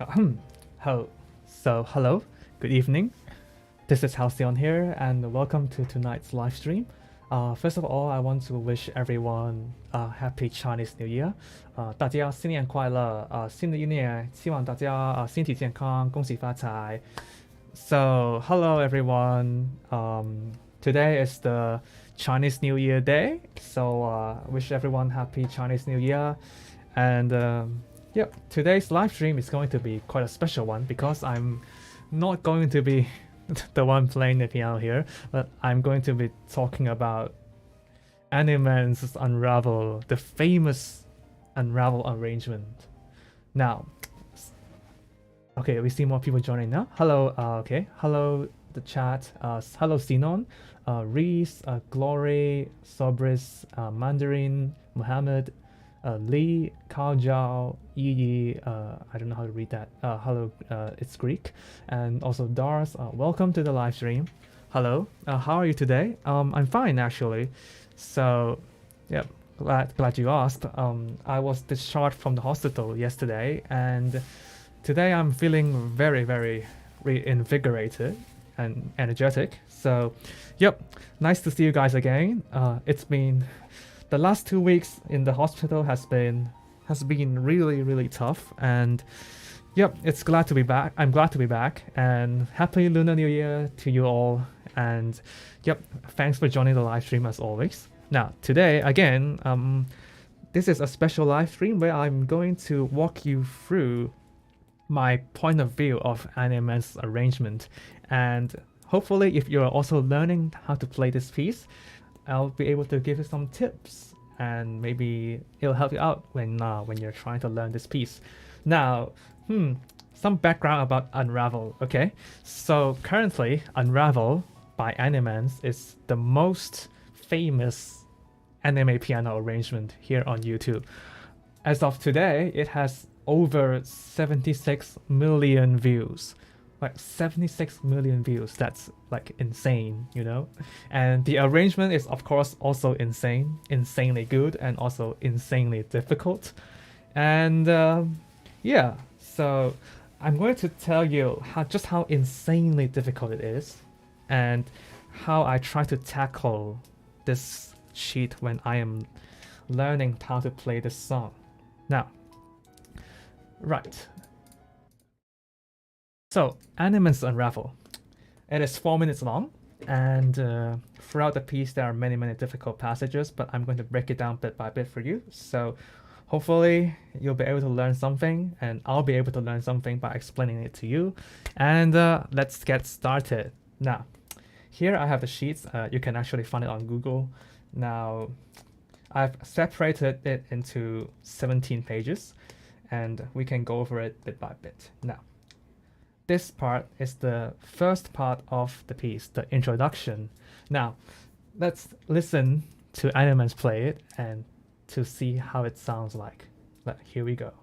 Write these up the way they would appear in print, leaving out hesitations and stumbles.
Ahem. Hello, good evening. This is Halcyon here, and welcome to tonight's live stream. First of all, I want to wish everyone a happy Chinese New Year. 大家新年快乐，新的一年希望大家身体健康，恭喜发财。So, hello everyone. Today is the Chinese New Year day. So, wish everyone happy Chinese New Year. And yep, today's live stream is going to be quite a special one because I'm not going to be the one playing the piano here, but I'm going to be talking about Animenz UNRAVEL, the famous Unravel arrangement. Now, okay, we see more people joining now. Hello, hello the chat. Hello Sinon, Reese, Glory, Sobris, Mandarin, Muhammad, Lee, Kao Jiao, Yi, I don't know how to read that. Hello, it's Greek, and also Dars. Welcome to the live stream. Hello, how are you today? I'm fine actually. So, yeah, glad you asked. I was discharged from the hospital yesterday, and today I'm feeling very reinvigorated and energetic. So, yep, nice to see you guys again. It's been the last 2 weeks in the hospital has been really tough, and yep, it's glad to be back. I'm glad to be back, and happy Lunar New Year to you all. And yep, thanks for joining the live stream as always. Now today again, this is a special live stream where I'm going to walk you through my point of view of Animenz arrangement, and hopefully if you're also learning how to play this piece, I'll be able to give you some tips, and maybe it'll help you out when you're trying to learn this piece. Now, some background about Unravel. Okay, so currently Unravel by Animenz is the most famous anime piano arrangement here on YouTube. As of today, it has over 76 million views. Like 76 million views. That's like insane, you know? And the arrangement is of course also insanely good, and also insanely difficult. And yeah, so I'm going to tell you how insanely difficult it is, and how I try to tackle this sheet when I am learning how to play this song. Now, right. So, Animenz UNRAVEL. It is 4 minutes long, and throughout the piece there are many difficult passages, but I'm going to break it down bit by bit for you. So hopefully you'll be able to learn something, and I'll be able to learn something by explaining it to you. And let's get started. Now, here I have the sheets. You can actually find it on Google. Now, I've separated it into 17 pages, and we can go over it bit by bit. Now, this part is the first part of the piece, the introduction. Now, let's listen to Animenz play it and to see how it sounds like. Here we go.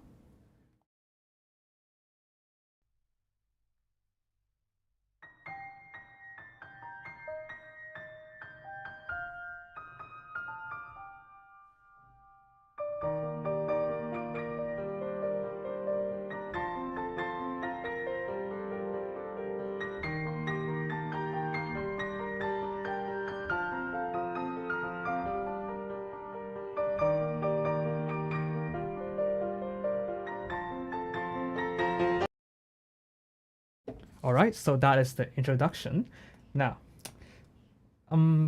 All right, so that is the introduction. Now,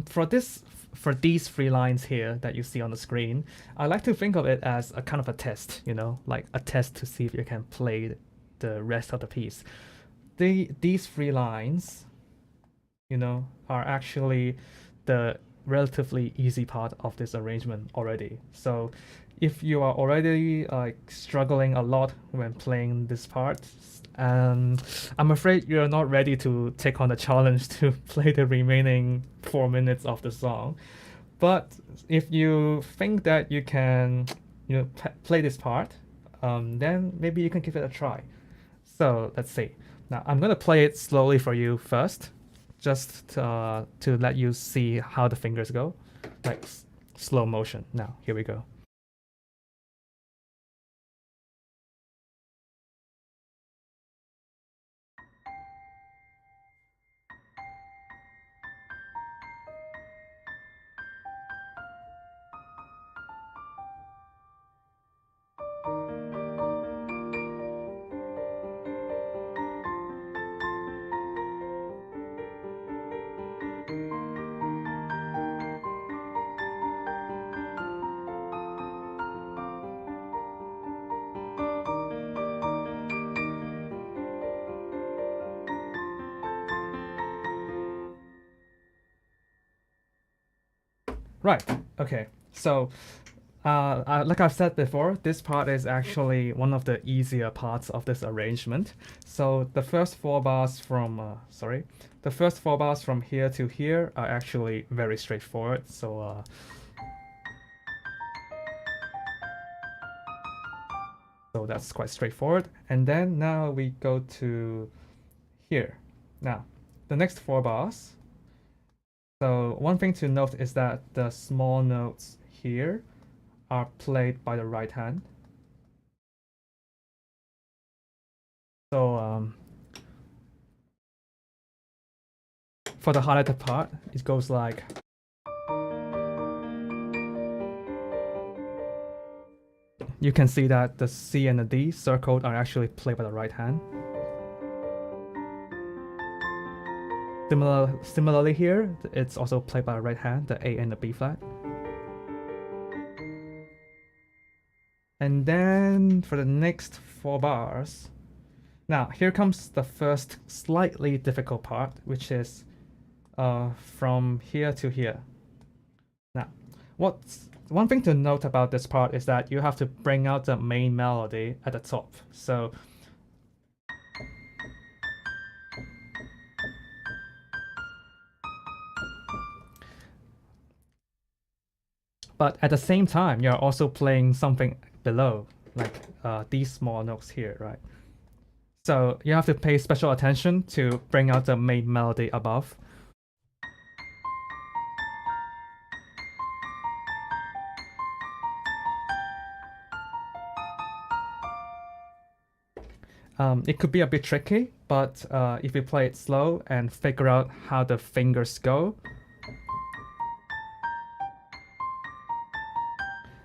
for these 3 lines here that you see on the screen, I like to think of it as a kind of a test, you know, like a test to see if you can play the rest of the piece. These 3 lines, you know, are actually the relatively easy part of this arrangement already. So if you are already like struggling a lot when playing this part, and I'm afraid you're not ready to take on the challenge to play the remaining 4 minutes of the song. But if you think that you can, you know, play this part, then maybe you can give it a try. So let's see. Now I'm gonna play it slowly for you first, just to let you see how the fingers go, like slow motion. Now here we go. Right. Okay. So, like I've said before, this part is actually one of the easier parts of this arrangement. So the first four bars from the first four bars from here to here are actually very straightforward. So that's quite straightforward. And then now we go to here. Now, the next four bars. So one thing to note is that the small notes here are played by the right hand. So for the highlighted part, it goes like. You can see that the C and the D circled are actually played by the right hand. Similarly here, it's also played by the right hand, the A and the B flat. And then for the next four bars, now here comes the first slightly difficult part, which is from here to here. Now, one thing to note about this part is that you have to bring out the main melody at the top. So but at the same time, you're also playing something below, like these small notes here, right? So you have to pay special attention to bring out the main melody above. It could be a bit tricky, but if you play it slow and figure out how the fingers go,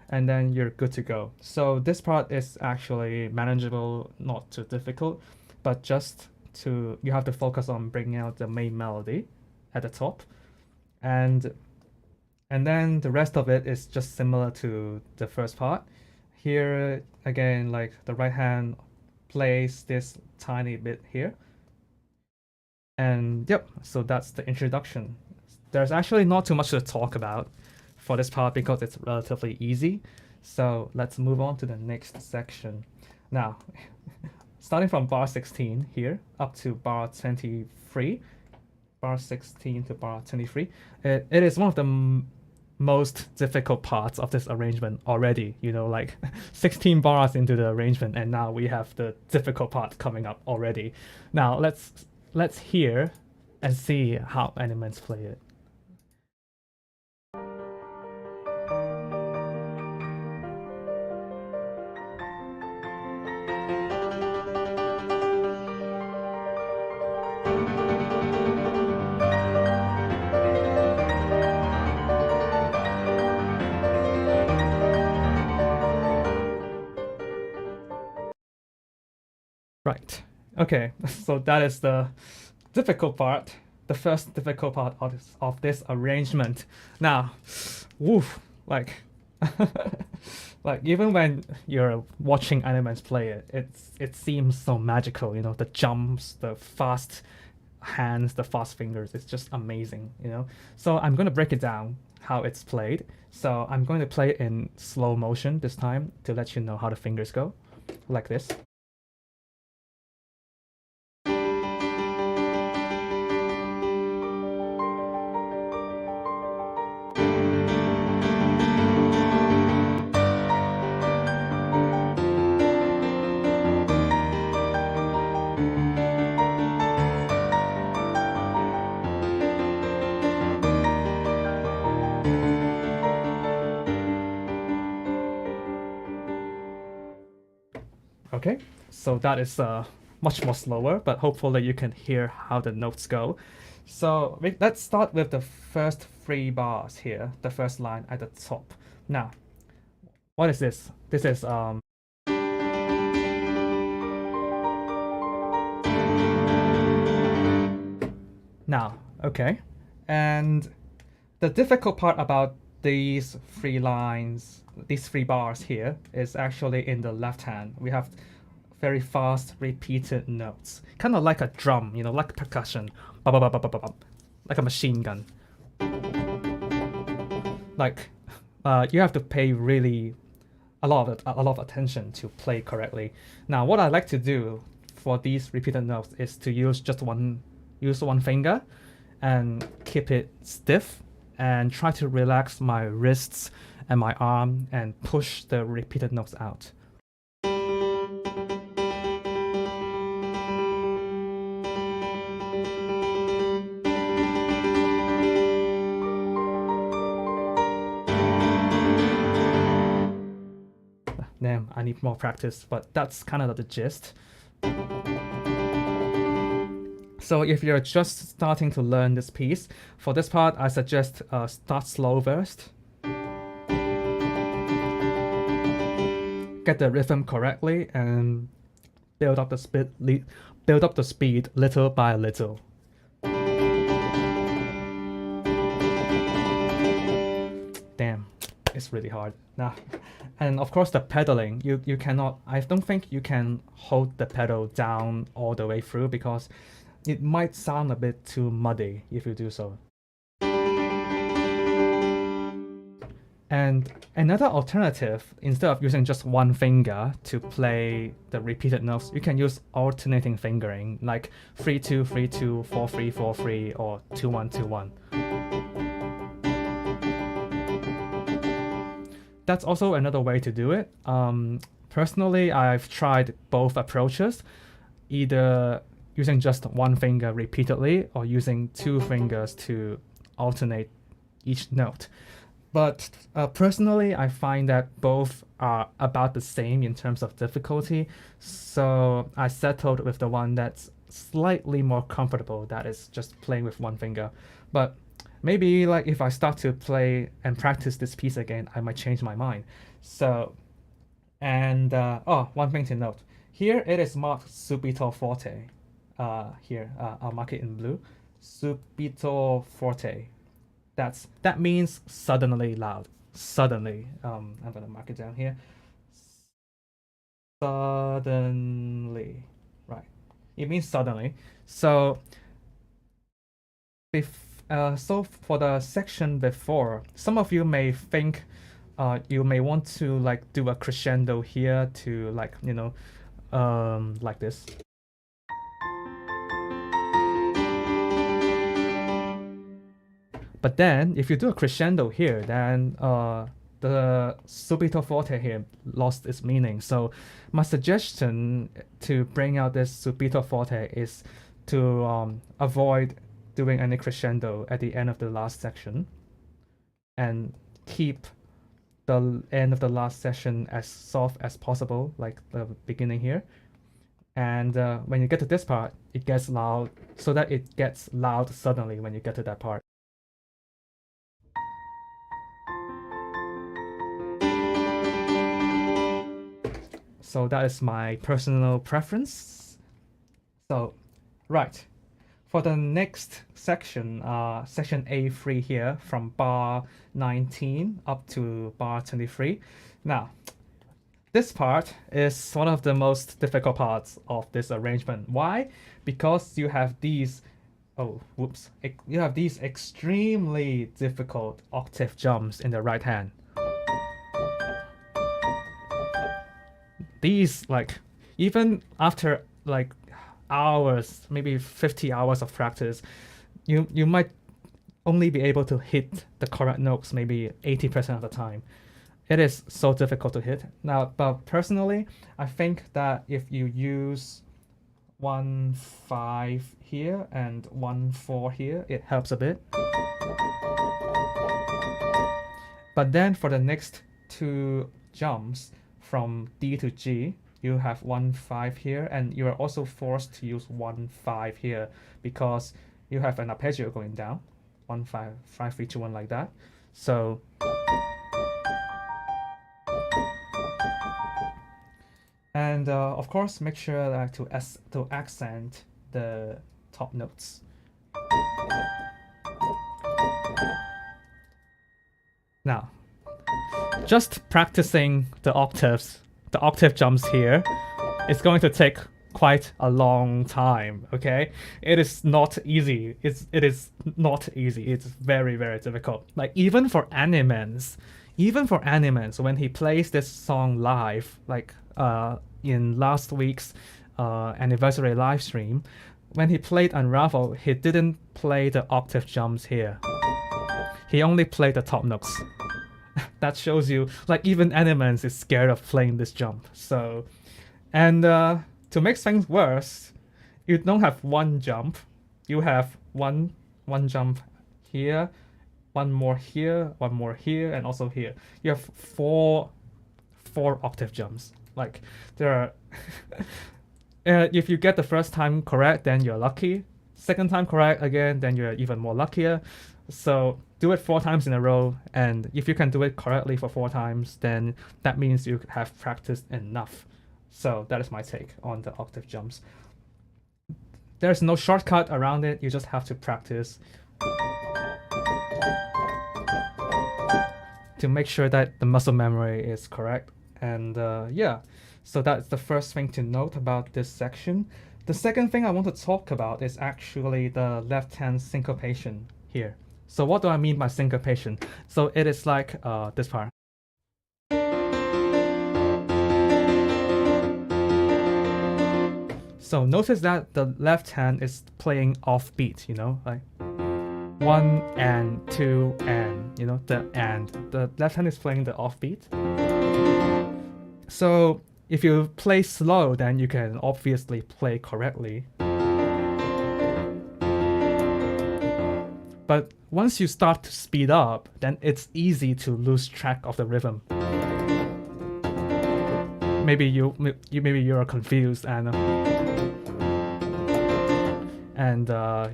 and then you're good to go. So this part is actually manageable, not too difficult, but you have to focus on bringing out the main melody at the top, and then the rest of it is just similar to the first part. Here again, like the right hand plays this tiny bit here. And yep, so that's the introduction. There's actually not too much to talk about for this part because it's relatively easy. So let's move on to the next section. Now, starting from bar 16 here up to bar 23, bar 16 to bar 23, it is one of the most difficult parts of this arrangement already, like 16 bars into the arrangement, and now we have the difficult part coming up already. Now let's hear and see how Animenz play it. Right. Okay, so that is the difficult part, the first difficult part of this arrangement. Now, woof, like, like even when you're watching Animenz play it, it seems so magical. The jumps, the fast hands, the fast fingers. It's just amazing. So I'm gonna break it down how it's played. So I'm going to play it in slow motion this time to let you know how the fingers go, like this. Okay, so that is much more slower, but hopefully you can hear how the notes go. So let's start with the first three bars here, the first line at the top. Now, what is this? This is now, okay. And the difficult part about these three lines, these three bars here, is actually in the left hand. We have very fast repeated notes, kind of like a drum, like percussion, like a machine gun. like you have to pay really a lot of attention to play correctly. Now, what I like to do for these repeated notes is to use one finger and keep it stiff and try to relax my wrists and my arm and push the repeated notes out. Damn, I need more practice, but that's kind of the gist. So if you're just starting to learn this piece, for this part, I suggest start slow first. Get the rhythm correctly and build up the speed little by little. Damn, it's really hard. Now, and of course the pedaling, you cannot, I don't think you can hold the pedal down all the way through because it might sound a bit too muddy if you do so. And another alternative, instead of using just one finger to play the repeated notes, you can use alternating fingering, like 3-2, 3-2, 4-3, 4-3, or 2-1, 2-1. That's also another way to do it. Personally, I've tried both approaches, either using just one finger repeatedly or using two fingers to alternate each note. But personally, I find that both are about the same in terms of difficulty, so I settled with the one that's slightly more comfortable, that is just playing with one finger. But maybe like if I start to play and practice this piece again, I might change my mind. So, and one thing to note, here it is marked subito forte. Here, I'll mark it in blue. Subito forte. That means suddenly loud. Suddenly. I'm gonna mark it down here. Suddenly. Right. It means suddenly. So so for the section before, some of you may think you may want to like do a crescendo here to like, you know, like this. But then if you do a crescendo here, then the subito forte here lost its meaning. So my suggestion to bring out this subito forte is to avoid doing any crescendo at the end of the last section and keep the end of the last section as soft as possible, like the beginning here. And when you get to this part, it gets loud, so that it gets loud suddenly when you get to that part. So that is my personal preference. So, right. For the next section, section A3 here, from bar 19 up to bar 23. Now, this part is one of the most difficult parts of this arrangement. Why? Because you have these, you have these extremely difficult octave jumps in the right hand. These, like, even after like hours, maybe 50 hours of practice, you might only be able to hit the correct notes maybe 80% of the time. It is so difficult to hit. Now, but personally, I think that if you use 1-5 here and 1-4 here, it helps a bit. But then for the next two jumps, from D to G, you have 1-5 here, and you are also forced to use 1-5 here because you have an arpeggio going down, 1-5, 5-3-2-1 like that. So and of course, make sure that to accent the top notes. Now, just practicing the octave jumps here, it's going to take quite a long time. Okay, it is not easy. It is not easy. It's very very difficult. Like even for Animenz, when he plays this song live, like in last week's anniversary live stream, when he played Unravel, he didn't play the octave jumps here. He only played the top notes. That shows you, like, even Animenz is scared of playing this jump. So, and to make things worse, you don't have one jump. You have one jump here, one more here, and also here. You have four octave jumps. Like, there are... if you get the first time correct, then you're lucky. Second time correct again, then you're even more luckier. So do it 4 times in a row, and if you can do it correctly for 4 times, then that means you have practiced enough. So that is my take on the octave jumps. There's no shortcut around it. You just have to practice to make sure that the muscle memory is correct. And yeah, so that's the first thing to note about this section. The second thing I want to talk about is actually the left hand syncopation here. So what do I mean by syncopation? So it is like this part. So notice that the left hand is playing off beat, you know, like 1 and 2 and, you know, the left hand is playing the off beat. So if you play slow, then you can obviously play correctly. But once you start to speed up, then it's easy to lose track of the rhythm. Maybe you're confused and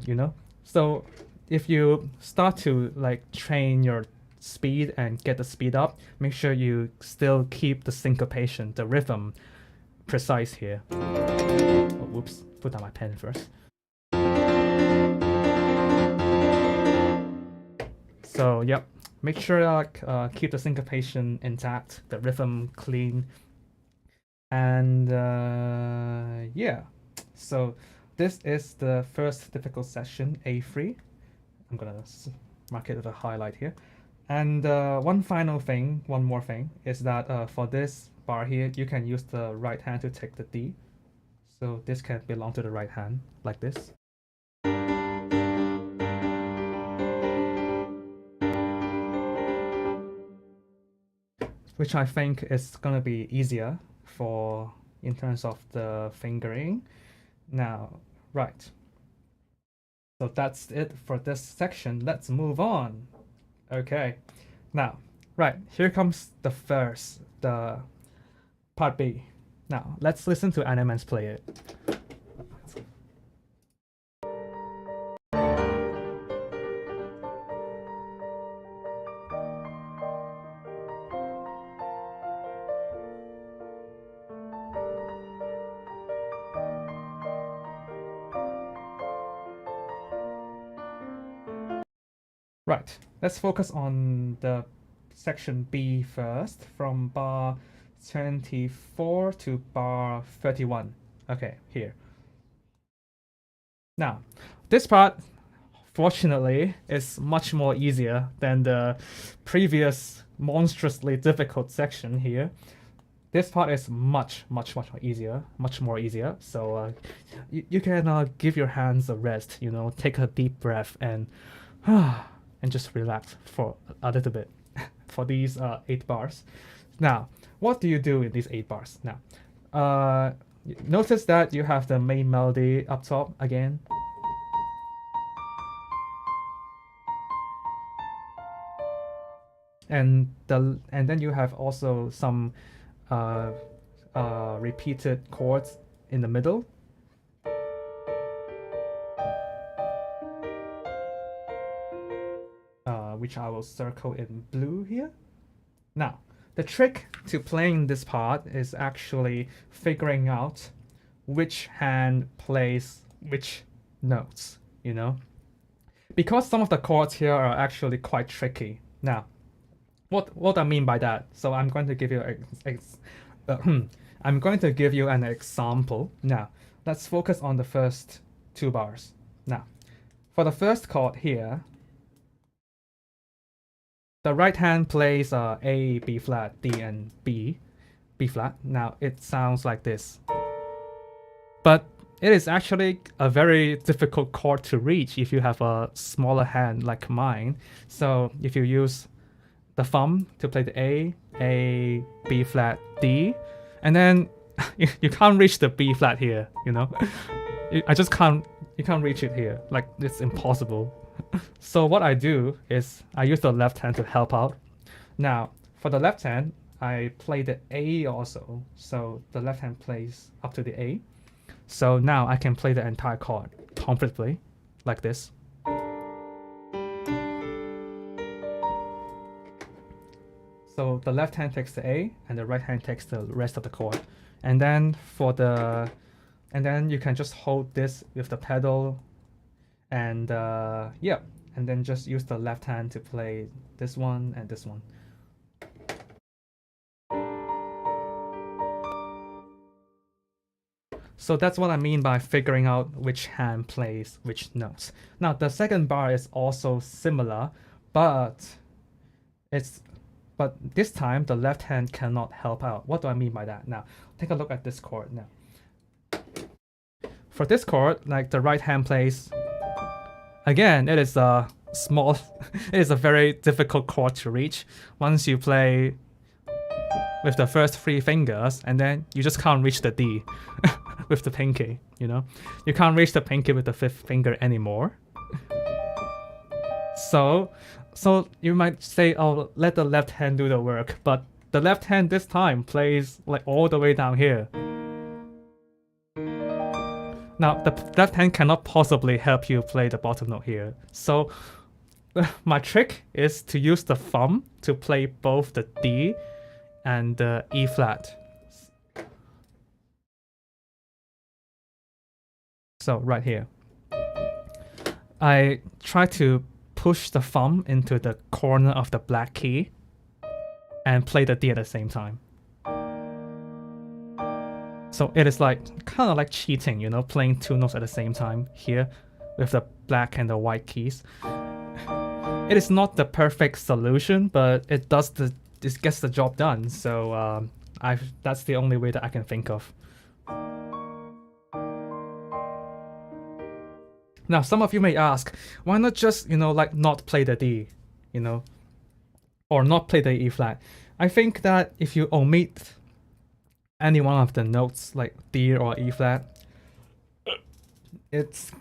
you know. So if you start to like train your speed and get the speed up, make sure you still keep the syncopation, the rhythm, precise here. Oh, whoops! Put down my pen first. So yep, make sure keep the syncopation intact, the rhythm clean, and yeah. So this is the first difficult section, A3. I'm gonna mark it with a highlight here. And one more thing is that for this bar here, you can use the right hand to take the D. So this can belong to the right hand, like this. Which I think is gonna be easier for in terms of the fingering. Now, right. So that's it for this section. Let's move on. Okay. Now, right, here comes the part B. Now, let's listen to Animenz play it. Right, let's focus on the section B first, from bar 24 to bar 31. Okay, here. Now, this part, fortunately, is much more easier than the previous monstrously difficult section here. This part is much more easier. So you can give your hands a rest, you know, take a deep breath and just relax for a little bit for these 8 bars. Now, what do you do in these 8 bars? Now, notice that you have the main melody up top again. And then you have also some repeated chords in the middle. Which I will circle in blue here. Now, the trick to playing this part is actually figuring out which hand plays which notes, you know? Because some of the chords here are actually quite tricky. Now, what I mean by that, so I'm going to give you I'm going to give you an example. Now, let's focus on the first two bars. Now, for the first chord here, the right hand plays A, B flat, D, and B flat. Now it sounds like this. But it is actually a very difficult chord to reach if you have a smaller hand like mine. So if you use the thumb to play the A, B flat, D, and then you can't reach the B flat here, you know? You can't reach it here. Like, it's impossible. So what I do is I use the left hand to help out. Now, for the left hand, I play the A also. So the left hand plays up to the A. So now I can play the entire chord comfortably, like this. So the left hand takes the A and the right hand takes the rest of the chord. And then and then you can just hold this with the pedal and yeah, and then just use the left hand to play this one and this one. So that's what I mean by figuring out which hand plays which notes. Now the second bar is also similar, but this time the left hand cannot help out. What do I mean by that? Now take a look at this chord now. For this chord, like the right hand plays, again, it is a small, it is a very difficult chord to reach. Once you play with the first three fingers, and then you just can't reach the D with the pinky, you know? You can't reach the pinky with the fifth finger anymore. So you might say, oh, let the left hand do the work, but the left hand this time plays like all the way down here. Now, the left hand cannot possibly help you play the bottom note here. So my trick is to use the thumb to play both the D and the E flat. So right here, I try to push the thumb into the corner of the black key and play the D at the same time. So it is like kind of like cheating, you know, playing two notes at the same time here with the black and the white keys. It is not the perfect solution, but it gets the job done. So that's the only way that I can think of. Now some of you may ask, why not just, you know, like not play the D, you know, or not play the E flat? I think that if you omit any one of the notes like D or E flat, it's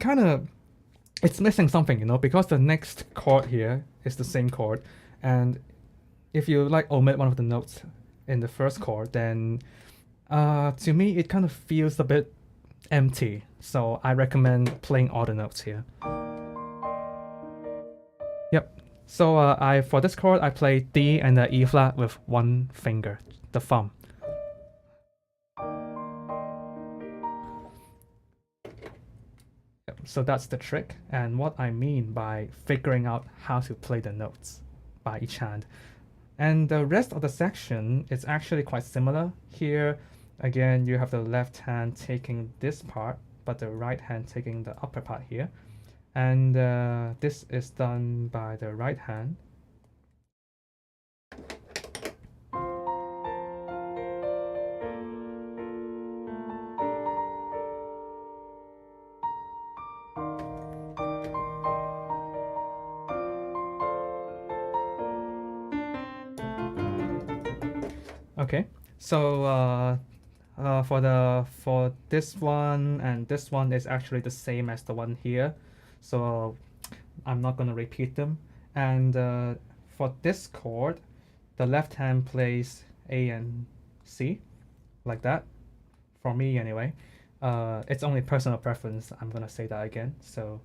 missing something, you know, because the next chord here is the same chord, and if you like omit one of the notes in the first chord, then to me it kind of feels a bit empty. So I recommend playing all the notes here. Yep. So for this chord I play D and the E flat with one finger, the thumb. So that's the trick, and what I mean by figuring out how to play the notes by each hand. And the rest of the section is actually quite similar. Here, again, you have the left hand taking this part, but the right hand taking the upper part here. And this is done by the right hand. Okay, so for this one and this one is actually the same as the one here, so I'm not gonna repeat them. And for this chord, the left hand plays A and C, like that. For me, anyway. It's only personal preference. I'm gonna say that again. So,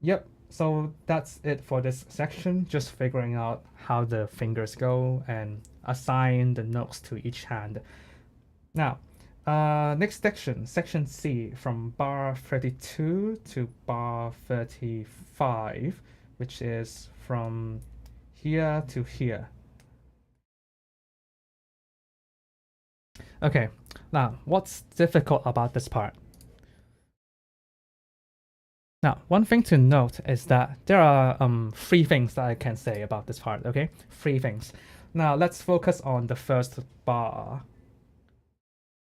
yep. So that's it for this section. Just figuring out how the fingers go and assign the notes to each hand. Now, next section, section C, from bar 32 to bar 35, which is from here to here. Okay, now what's difficult about this part? Now, one thing to note is that there are three things that I can say about this part, okay? Three things. Now, let's focus on the first bar.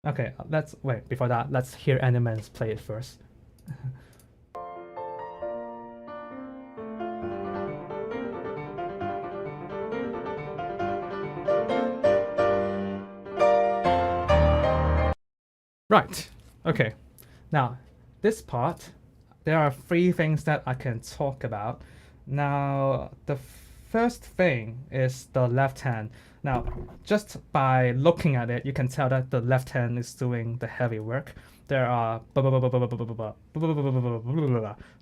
Okay, wait, before that, let's hear Animenz play it first. Right, okay. Now, this part, there are three things that I can talk about. Now, the first thing is the left hand. Now, just by looking at it, you can tell that the left hand is doing the heavy work. There are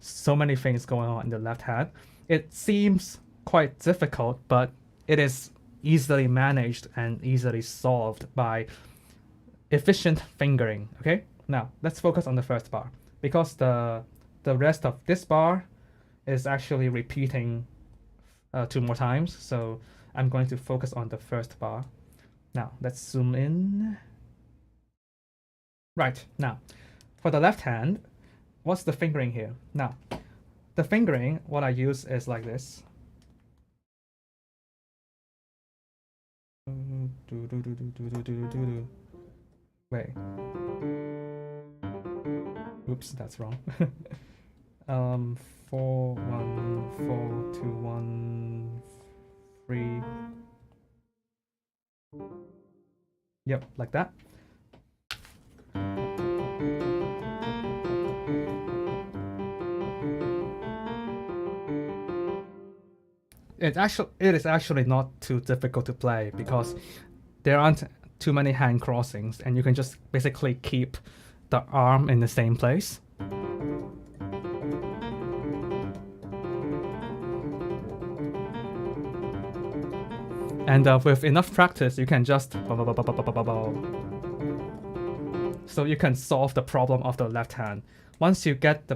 so many things going on in the left hand. It seems quite difficult, but it is easily managed and easily solved by efficient fingering. Okay, now let's focus on the first bar, because the rest of this bar is actually repeating 2 more times, so I'm going to focus on the first bar. Now let's zoom in. Right, now for the left hand, what's the fingering here? Now the fingering, what I use is like this. Wait. Oops, that's wrong. 4 1 4 2 1 3. Yep, like that. It is actually not too difficult to play, because there aren't too many hand crossings, and you can just basically keep the arm in the same place. And with enough practice, you can just so you can solve the problem of the left hand. Once you get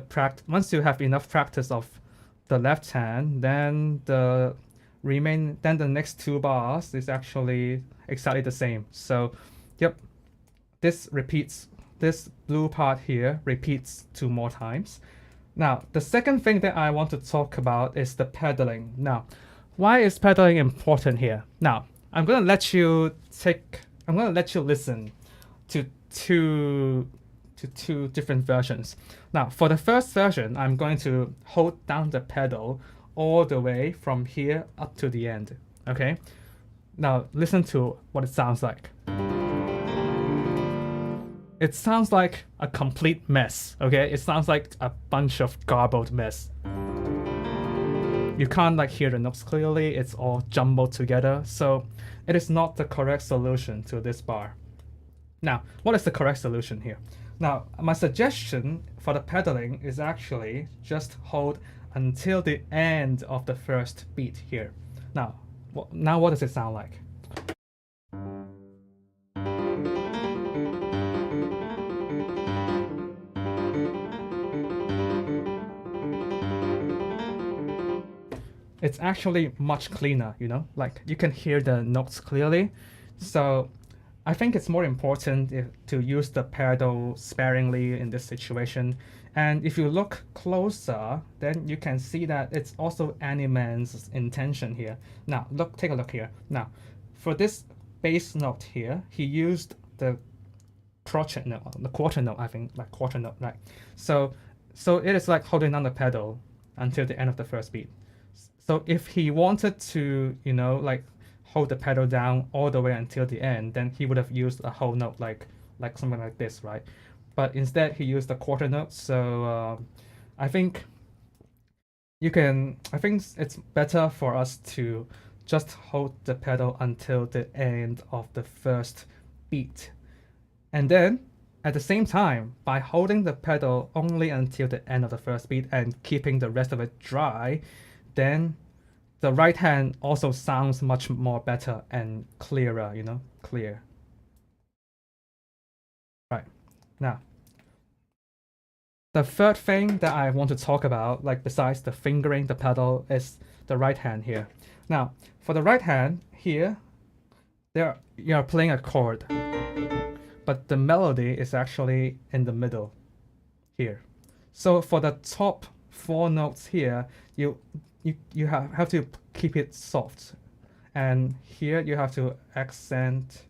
once you have enough practice of the left hand, then the next 2 bars is actually exactly the same. So, yep, this blue part here repeats 2 more times. Now, the second thing that I want to talk about is the pedaling. Now, why is pedaling important here? Now, I'm gonna let you listen to two different versions. Now, for the first version, I'm going to hold down the pedal all the way from here up to the end. Okay? Now, listen to what it sounds like. It sounds like a complete mess. Okay? It sounds like a bunch of garbled mess. You can't hear the notes clearly. It's all jumbled together. So it is not the correct solution to this bar. Now, what is the correct solution here? Now, my suggestion for the pedaling is actually just hold until the end of the first beat here. Now, what does it sound like? It's actually much cleaner, you know? You can hear the notes clearly. So I think it's more important to use the pedal sparingly in this situation. And if you look closer, then you can see that it's also Animenz's intention here. Now, take a look here. Now, for this bass note here, he used the crotchet note, the quarter note, I think, quarter note, right? So it is like holding down the pedal until the end of the first beat. So if he wanted to, hold the pedal down all the way until the end, then he would have used a whole note, like something like this, right? But instead, he used the quarter note. So I think it's better for us to just hold the pedal until the end of the first beat. And then, at the same time, by holding the pedal only until the end of the first beat and keeping the rest of it dry, then the right hand also sounds much more better and clearer, clear. Right, now, the third thing that I want to talk about, besides the fingering the pedal, is the right hand here. Now, for the right hand here, you are playing a chord, but the melody is actually in the middle here. So for the top four notes here, you have to keep it soft, and here you have to accent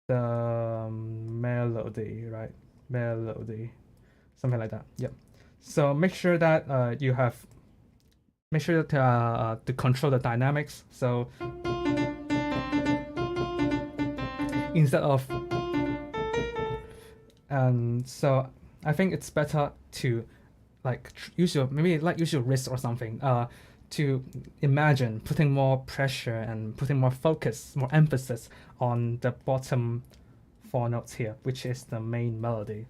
the melody, right? Melody, something like that. Yep. So make sure that make sure to control the dynamics. So instead of so I think it's better to like use your wrist or something to imagine putting more pressure and putting more focus, more emphasis on the bottom four notes here, which is the main melody.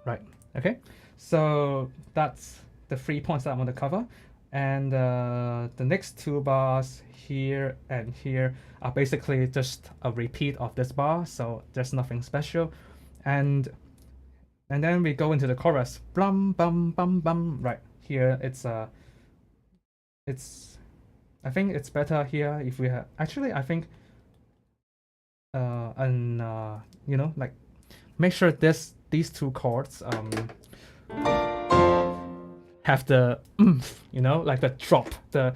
Right. Okay. So that's the 3 points that I want to cover. And the next two bars here and here are basically just a repeat of this bar, so there's nothing special. And then we go into the chorus. Blum bum bum bum. Right here, I think it's better here if we have. Actually, I think you know, like make sure these two chords have the you know, like the drop, the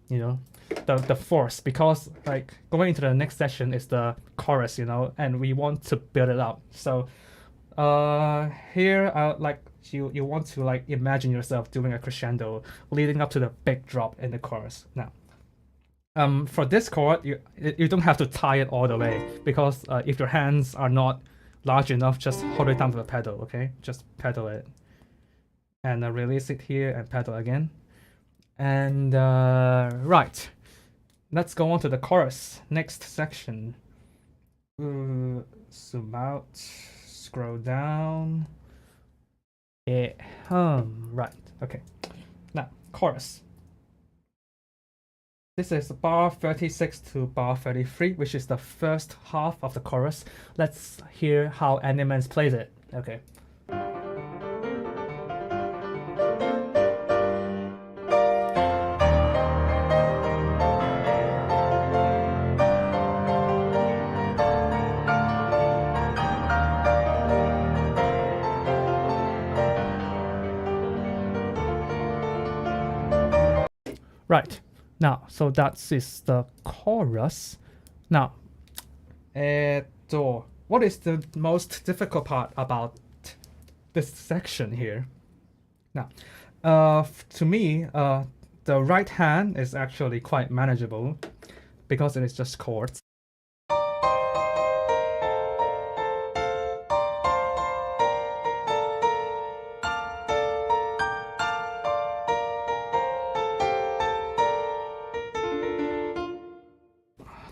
you know, the force, because like going into the next section is the chorus, you know, and we want to build it up. So here like you want to like imagine yourself doing a crescendo leading up to the big drop in the chorus. Now for this chord, you don't have to tie it all the way, because if your hands are not large enough, just hold it down to the pedal. Okay, just pedal it and release it here and pedal again. And right, let's go on to the chorus, next section. Zoom out, scroll down. Right, okay. Now, chorus. This is bar 36 to bar 33, which is the first half of the chorus. Let's hear how Animenz plays it. Okay. Right. Now, so that is the chorus. Now, what is the most difficult part about this section here? Now, to me, the right hand is actually quite manageable because it is just chords.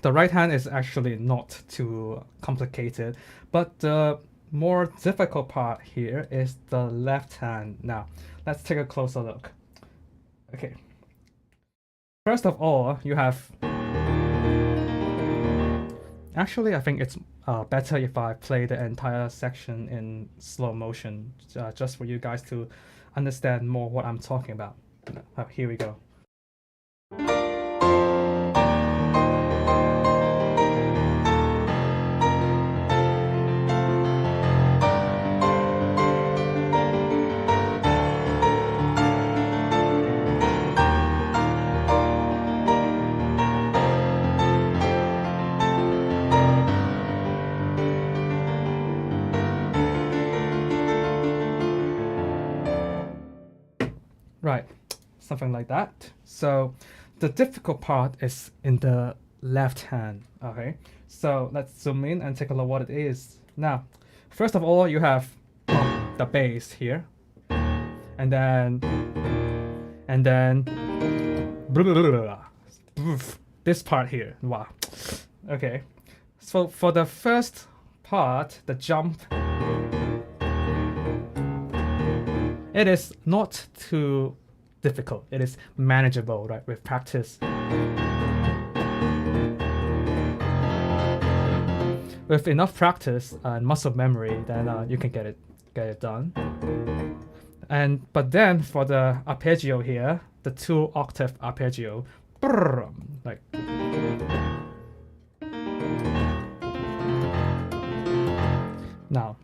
The right hand is actually not too complicated, but the more difficult part here is the left hand. Now, let's take a closer look. Okay. First of all, you have... Actually, I think it's better if I play the entire section in slow motion, just for you guys to understand more what I'm talking about. Here we go. Right, something like that. So the difficult part is in the left hand. Okay, so let's zoom in and take a look what it is. Now, first of all, you have the bass here, and then this part here. Wow. Okay, so for the first part, the jump, it is not too difficult. It is manageable, right? With practice. With enough practice and muscle memory, then you can get it done. But then for the arpeggio here, the 2-octave arpeggio, like Now,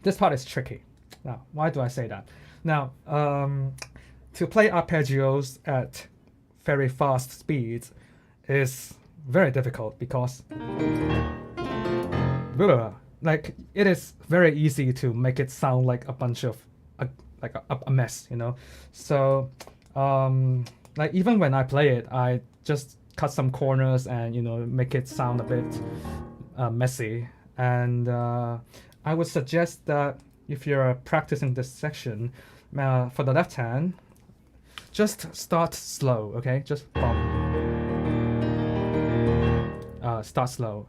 this part is tricky. Now, why do I say that? Now, to play arpeggios at very fast speeds is very difficult because like it is very easy to make it sound like a bunch of a mess, you know. So like even when I play it, I just cut some corners and, you know, make it sound a bit messy. And I would suggest that if you're practicing this section, for the left hand, just start slow, okay? Just start slow.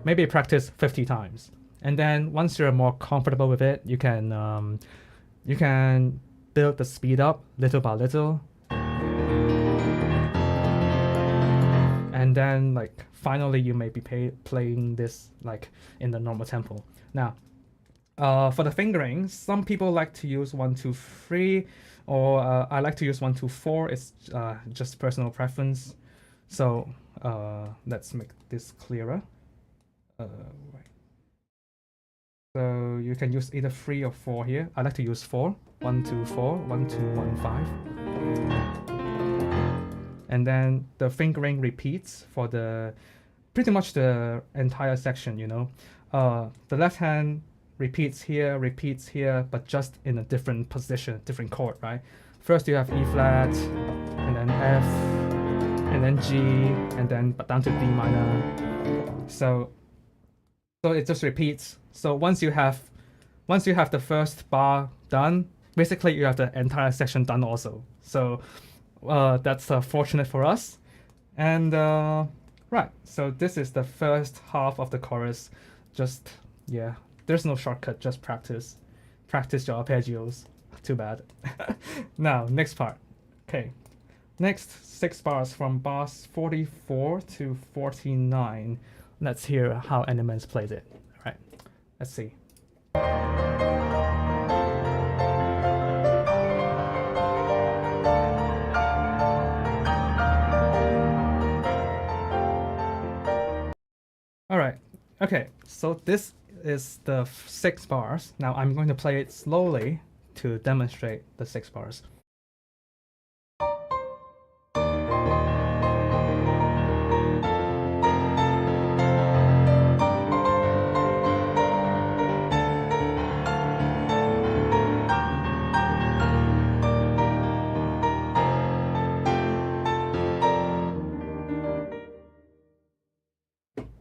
Maybe practice 50 times, and then once you're more comfortable with it, you can build the speed up little by little, and then like finally you may be playing this like in the normal tempo. Now, for the fingering, some people like to use 1 2 3, or I like to use 1 2 4. It's just personal preference. So let's make this clearer. Right. So you can use either 3 or 4 here. I like to use 4. 1 2 4, 1 2 1 5. And then the fingering repeats for pretty much the entire section, you know. The left hand repeats here, but just in a different position, different chord, right? First you have E flat, and then F, and then G, and then down to D minor. So it just repeats. So once you have the first bar done, basically you have the entire section done also. So that's fortunate for us. And right, so this is the first half of the chorus. Just, yeah, there's no shortcut, just practice your arpeggios. Too bad. Now, next part. Okay, next 6 bars from bars 44 to 49. Let's hear how Animenz plays it. All right, let's see. All right, okay, so this is the 6 bars. Now I'm going to play it slowly to demonstrate the 6 bars.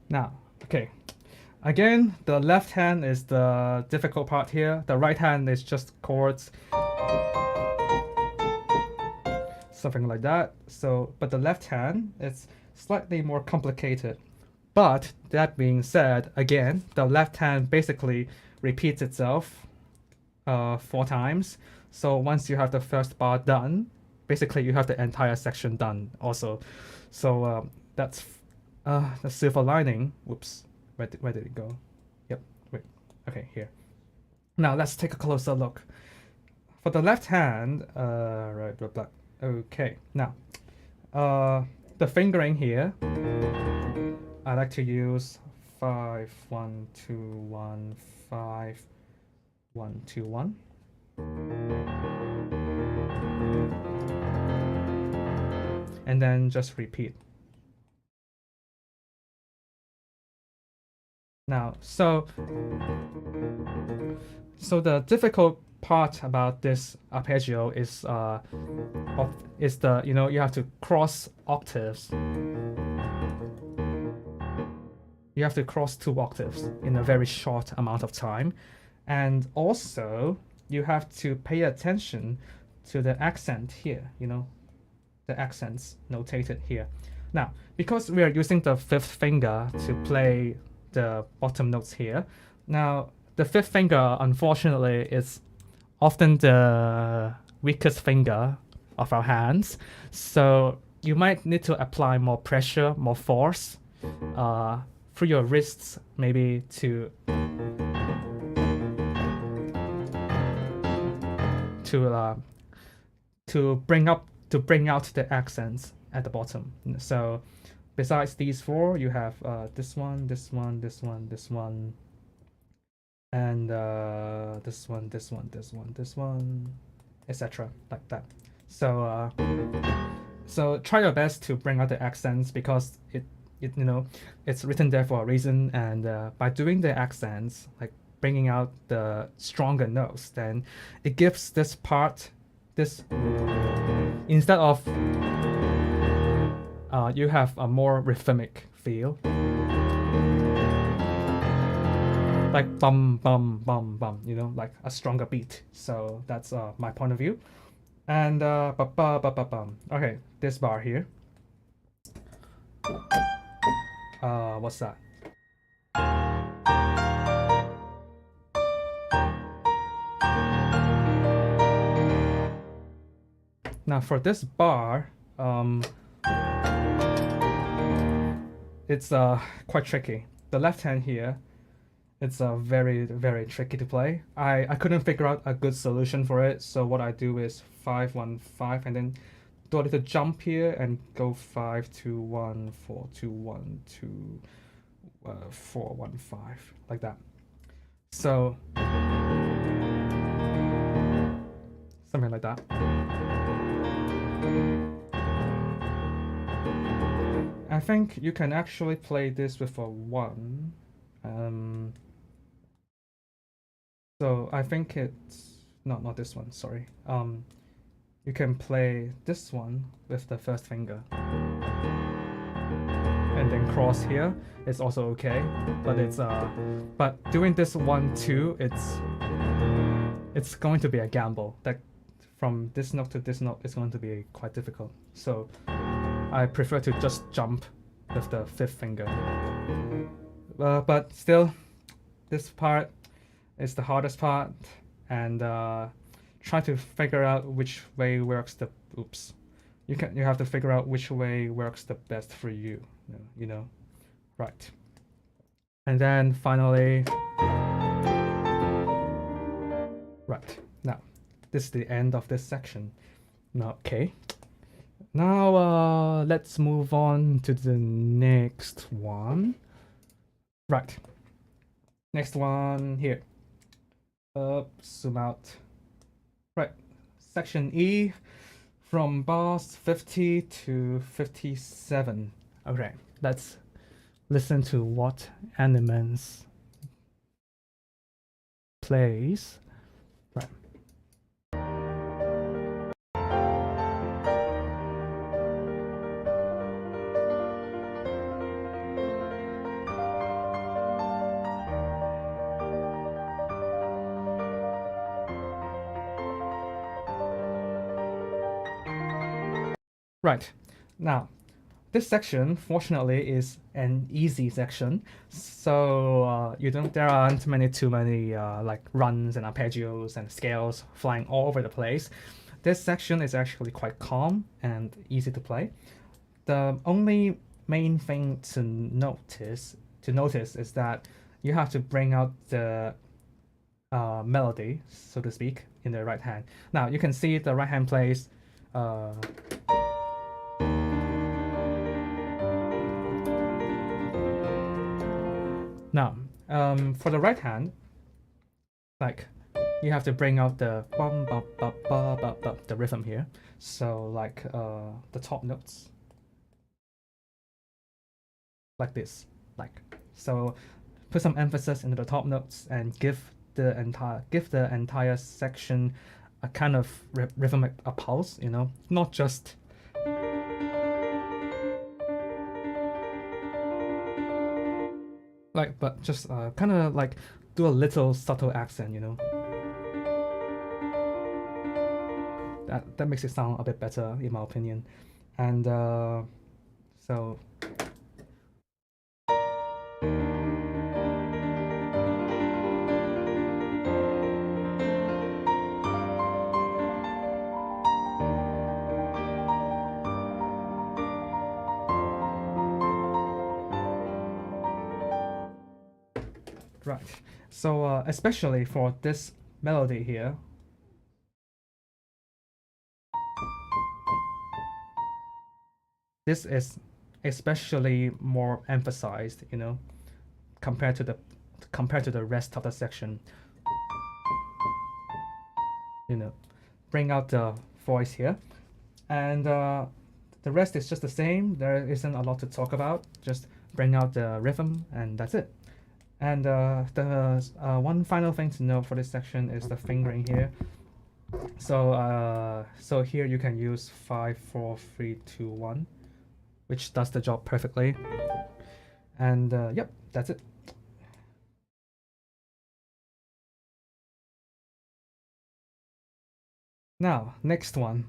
Now, okay, again, the left hand is the difficult part here. The right hand is just chords, something like that. So, but the left hand is slightly more complicated. But that being said, again, the left hand basically repeats itself 4 times. So once you have the first bar done, basically you have the entire section done also. So that's the silver lining. Whoops, where did it go? Yep, wait, okay, here. Now let's take a closer look. For the left hand, right, blah, blah. Okay, now, the fingering here, I like to use 5 1 2 1 5 1 2 1. And then just repeat. Now, so the difficult part about this arpeggio is the, you know, you have to cross octaves. You have to cross 2 octaves in a very short amount of time. And also, you have to pay attention to the accent here, you know, the accents notated here. Now, because we are using the 5th finger to play the bottom notes here, now the 5th finger, unfortunately, is often the weakest finger of our hands. So you might need to apply more pressure, more force through your wrists, maybe to bring out the accents at the bottom. So besides these four, you have this one, this one, this one, this one, and this one, this one, this one, this one, etc. like that. So so try your best to bring out the accents because it you know it's written there for a reason, and by doing the accents, like bringing out the stronger notes, then it gives this part this instead of you have a more rhythmic feel, like bum bum bum bum, you know, like a stronger beat. So that's my point of view. And ba ba ba ba bum. Okay, this bar here. What's that? Now for this bar, it's quite tricky. The left hand here, it's very very tricky to play. I couldn't figure out a good solution for it, so what I do is 5-1-5 and then do a little jump here and go 5-2-1 4-2-1 2 4-1-5 like that. So something like that. I think you can actually play this with a 1. So I think it's not this one, sorry. You can play this one with the first finger. And then cross here is also okay, but it's but doing this 1-2, it's going to be a gamble. That from this note to this note is going to be quite difficult. So I prefer to just jump with the 5th finger. But still, this part is the hardest part, and try to figure out which way works the you have to figure out which way works the best for you, you know. Right. And then finally, right, now this is the end of this section. Now okay, now let's move on to the next one. Right, next one here. Zoom out. Right, section E, from bars 50 to 57. Okay, let's listen to what Animenz plays. Right. Right, now this section fortunately is an easy section, so there aren't too many like runs and arpeggios and scales flying all over the place. This section is actually quite calm and easy to play. The only main thing to notice is that you have to bring out the melody, so to speak, in the right hand. Now you can see the right hand plays now, for the right hand, like you have to bring out the bum ba ba ba ba ba, the rhythm here. So like the top notes, like this, like so. Put some emphasis into the top notes and give the entire section a kind of rhythmic pulse. You know, not just. Like, but just kind of like do a little subtle accent, you know. That makes it sound a bit better, in my opinion. And so. Right, so especially for this melody here, this is especially more emphasized, you know, compared to the rest of the section. You know, bring out the voice here, and the rest is just the same. There isn't a lot to talk about. Just bring out the rhythm, and that's it. And the one final thing to note for this section is the fingering here. So here you can use 5, 4, 3, 2, 1, which does the job perfectly. And yep, that's it. Now, next one.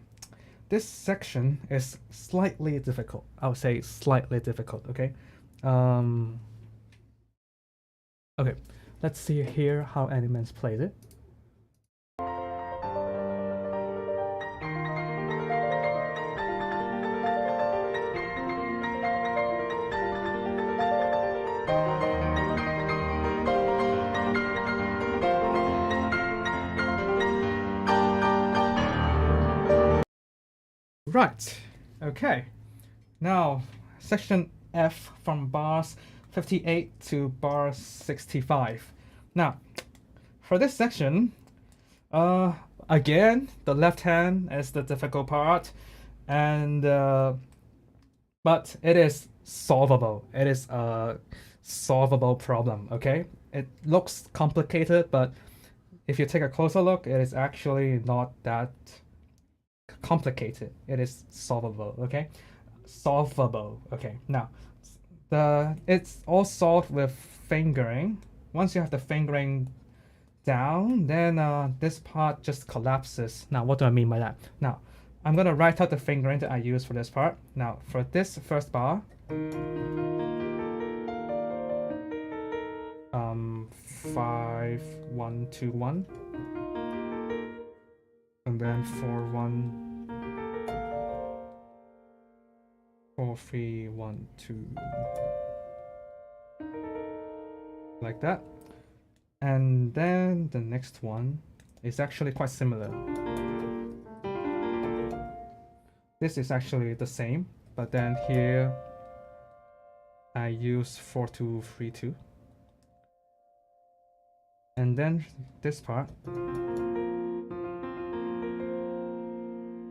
This section is slightly difficult. I would say slightly difficult, okay? Okay, let's see here how Animenz played it. Right, okay. Now, section F from bars 58 to bar 65. Now, for this section, again, the left hand is the difficult part, and but it is solvable. It is a solvable problem, okay? It looks complicated, but if you take a closer look, it is actually not that complicated. It is solvable, okay? Solvable, okay. Now, it's all solved with fingering. Once you have the fingering down, then this part just collapses. Now, what do I mean by that? Now, I'm gonna write out the fingering that I use for this part. Now, for this first bar, 5, 1, 2, 1, and then 4, 1, 4, 3, 1, 2, like that. And then the next one is actually quite similar. This is actually the same, but then here I use 4, 2, 3, 2. And then this part,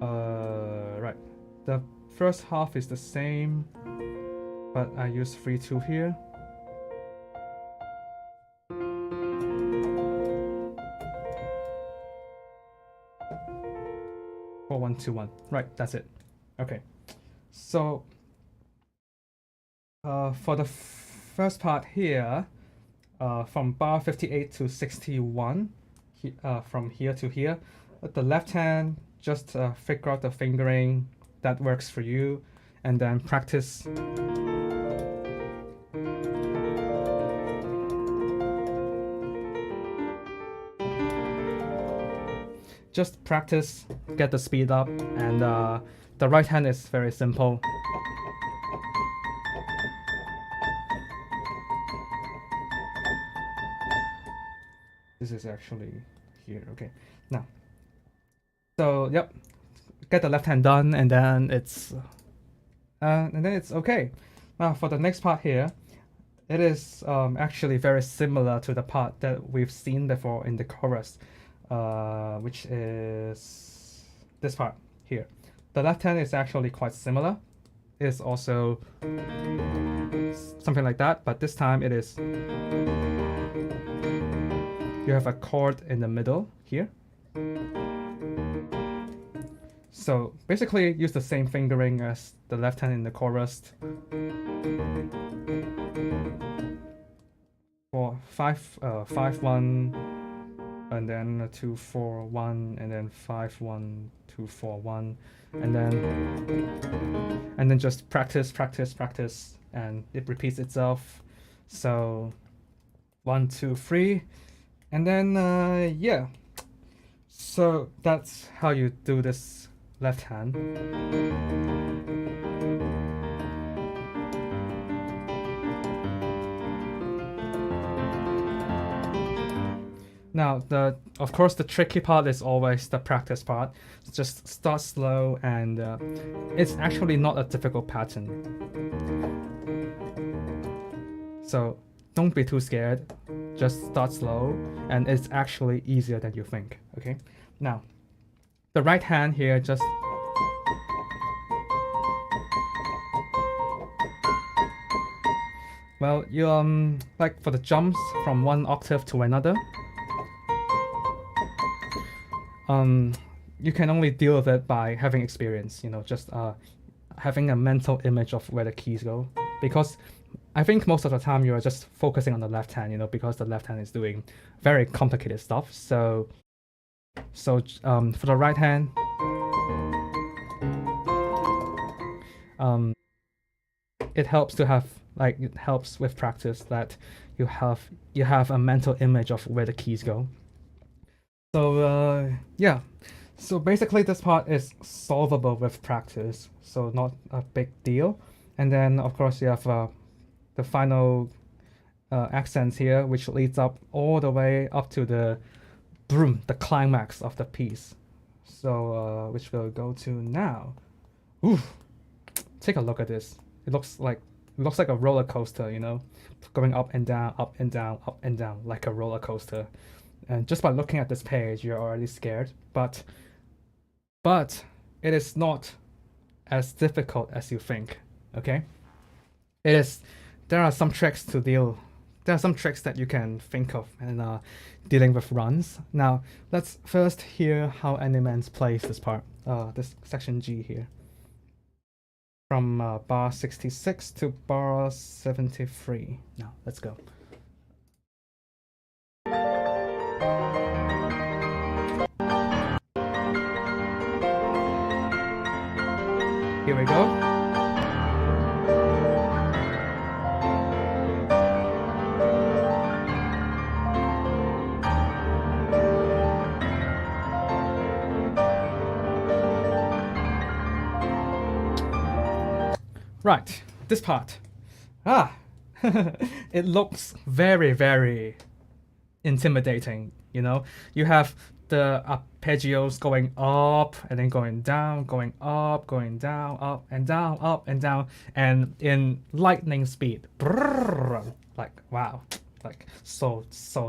right, the first half is the same, but I use 3, 2 here. Four, 1, 2, 1. Right, that's it. Okay. So for the first part here, from bar 58 to 61, from here to here, the left hand, just figure out the fingering that works for you, and then practice. Just practice, get the speed up, and the right hand is very simple. This is actually here, okay. Now, so yep, get the left hand done, and then it's okay. Now for the next part here, it is actually very similar to the part that we've seen before in the chorus, which is this part here. The left hand is actually quite similar. It's also something like that, but this time it is, you have a chord in the middle here. So basically use the same fingering as the left hand in the chorus. For 5, 5, 1, and then 2, 4, 1, and then 5, 1, 2, 4, 1, and then just practice, and it repeats itself. So 1, 2, 3, and then yeah. So that's how you do this left hand. Now, of course, the tricky part is always the practice part. Just start slow, and it's actually not a difficult pattern. So don't be too scared. Just start slow, and it's actually easier than you think. Okay. Now, the right hand here just. Well, you like for the jumps from one octave to another. You can only deal with it by having experience, just having a mental image of where the keys go. Because I think most of the time you are just focusing on the left hand, because the left hand is doing very complicated stuff. So for the right hand, it helps to have, it helps with practice that you have a mental image of where the keys go. So yeah, so basically this part is solvable with practice, so not a big deal. And then of course you have the final accents here, which leads up all the way up to the climax of the piece. So which we'll go to now. Ooh, take a look at this. It looks like a roller coaster, going up and down, up and down, up and down, like a roller coaster. And just by looking at this page, you're already scared. But it is not as difficult as you think. Okay, it is. There are some tricks to deal. There are some tricks that you can think of in dealing with runs. Now let's first hear how Animenz plays this part. This section G here. From bar 66 to bar 73. Now let's go. Here we go. Right, this part. It looks very, very intimidating, You have the arpeggios going up and then going down, going up, going down, up and down, up and down, and in lightning speed. Like, wow, like so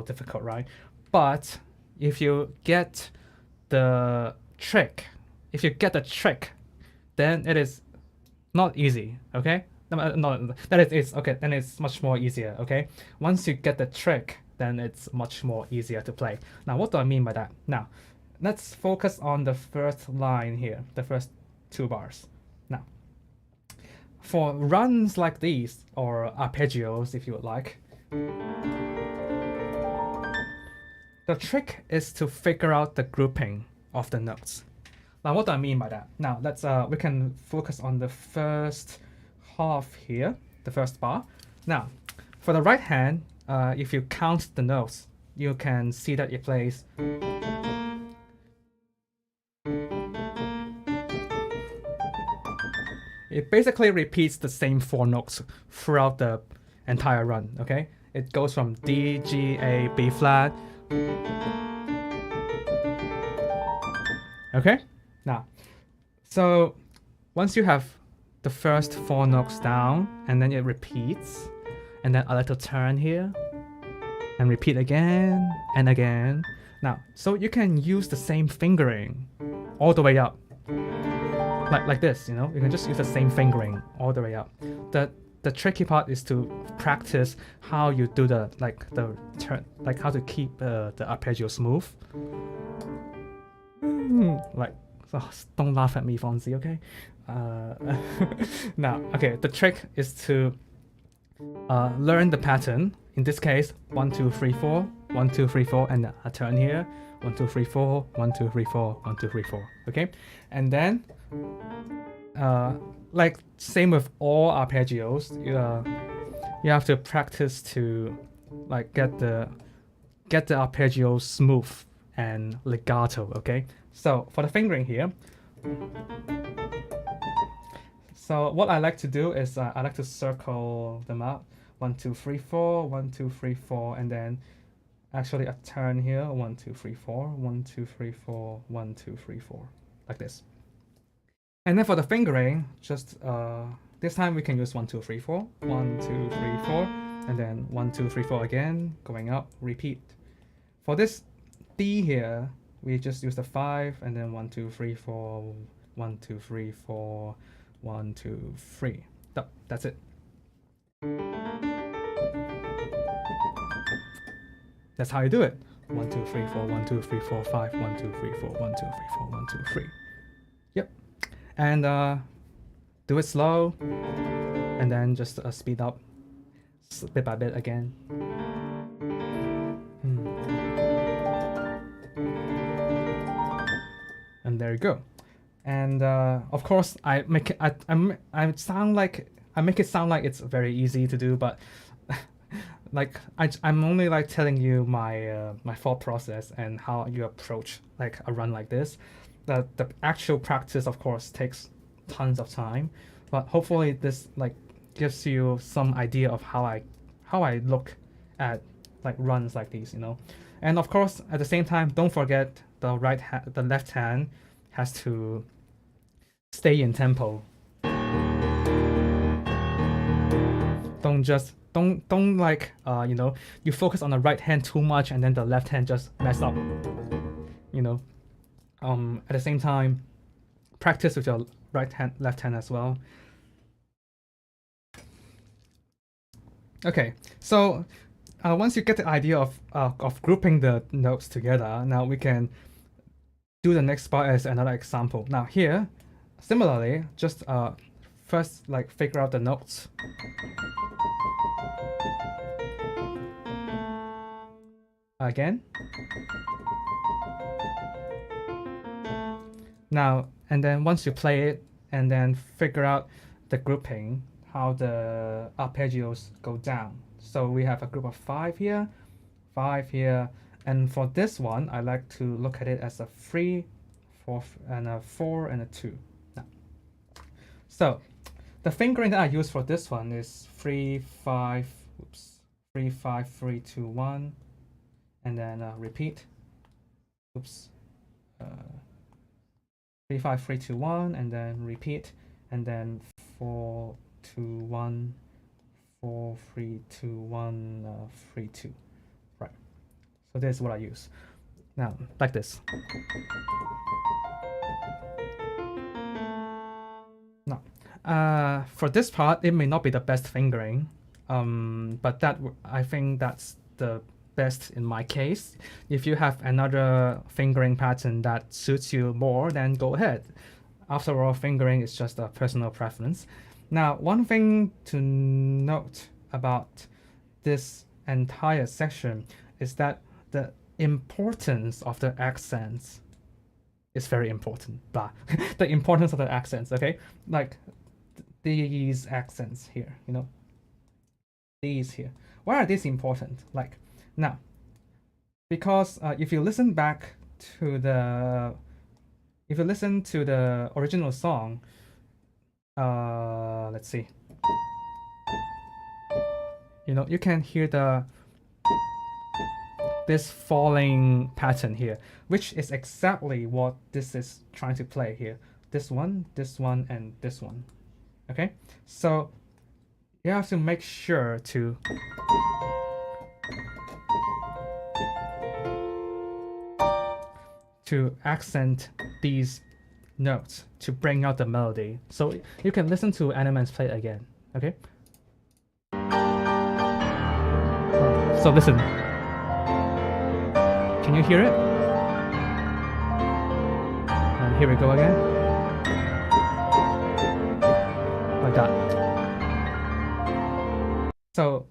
difficult, right? But if you get the trick, then it is not easy, okay? No, okay, then it's much more easier, okay? Once you get the trick, then it's much more easier to play. Now, what do I mean by that? Now, let's focus on the first line here, the first two bars. Now, for runs like these, or arpeggios if you would like, the trick is to figure out the grouping of the notes. Now, what do I mean by that? Now, we can focus on the first half here, the first bar. Now, for the right hand, if you count the notes, you can see that it plays. It basically repeats the same four notes throughout the entire run, okay? It goes from D, G, A, B flat. Okay? Now, so once you have the first four notes down, and then it repeats, and then a little turn here, and repeat again and again. Now, so you can use the same fingering all the way up, like this, You can just use the same fingering all the way up. The tricky part is to practice how you do the turn, how to keep the arpeggio smooth. Don't laugh at me, Fonzie, okay? Now, okay, the trick is to learn the pattern. In this case, 1, 2, 3, 4, 1, 2, 3, 4, and a turn here. 1, 2, 3, 4, 1, 2, 3, 4, 1, 2, 3, 4. Okay, and then same with all arpeggios, you have to practice to get the arpeggio smooth and legato. Okay, so for the fingering here, so what I like to do is I like to circle them out. 1, 2, 3, 4, 1, 2, 3, 4, and then actually a turn here. 1, 2, 3, 4. 1, 2, 3, 4. 1, 2, 3, 4. Like this. And then for the fingering, just this time we can use 1, 2, 3, 4. 1, 2, 3, 4. And then 1, 2, 3, 4 again. Going up, repeat. For this D here, we just use the 5 and then 1, 2, 3, 4. 1, 2, 3, 4. 1, 2, 3. That's it. That's how you do it. 1, 2, 3, 4, 1, 2, 3, 4, 5, 1, 2, 3, 4, 1, 2, 3, 4, 1, 2, 3. Yep. And do it slow, and then just speed up bit by bit again. And there you go. And of course, I make it. I make it sound like it's very easy to do, but like I'm only like telling you my my thought process and how you approach like a run like this. The actual practice, of course, takes tons of time, but hopefully this like gives you some idea of how I look at like runs like these, you know. And of course, at the same time, don't forget the left hand has to stay in tempo. Don't like you know, you focus on the right hand too much and then the left hand just mess up, you know. At the same time, practice with your left hand as well. Okay, so once you get the idea of grouping the notes together, now we can do the next part as another example. Now here, similarly, just first like figure out the notes. Again. Now, and then once you play it, and then figure out the grouping, how the arpeggios go down. So we have a group of 5 here, 5 here, and for this one, I like to look at it as a 3, 4, and a 4, and a 2. Now, so the fingering that I use for this one is 3, 5, 3, 5, 3, 2, 1, and then repeat. 3, 5, 3, 2, 1, and then repeat, and then 4, 2, 1, 4, 3, 2, 1, 3, 2. Right. So this is what I use. Now, like this. Now, for this part, it may not be the best fingering, but I think that's the best in my case. If you have another fingering pattern that suits you more, then go ahead. After all, fingering is just a personal preference. Now, one thing to note about this entire section is that the importance of the accents is very important. Blah. The importance of the accents, okay? Like these accents here, you know? These here. Why are these important? Like, now, because if you listen back to the original song, let's see, you know, you can hear this falling pattern here, which is exactly what this is trying to play here. This one, and this one. Okay, so you have to make sure to accent these notes to bring out the melody. So you can listen to Animenz play it again, okay? So listen. Can you hear it? And here we go again. Like that. So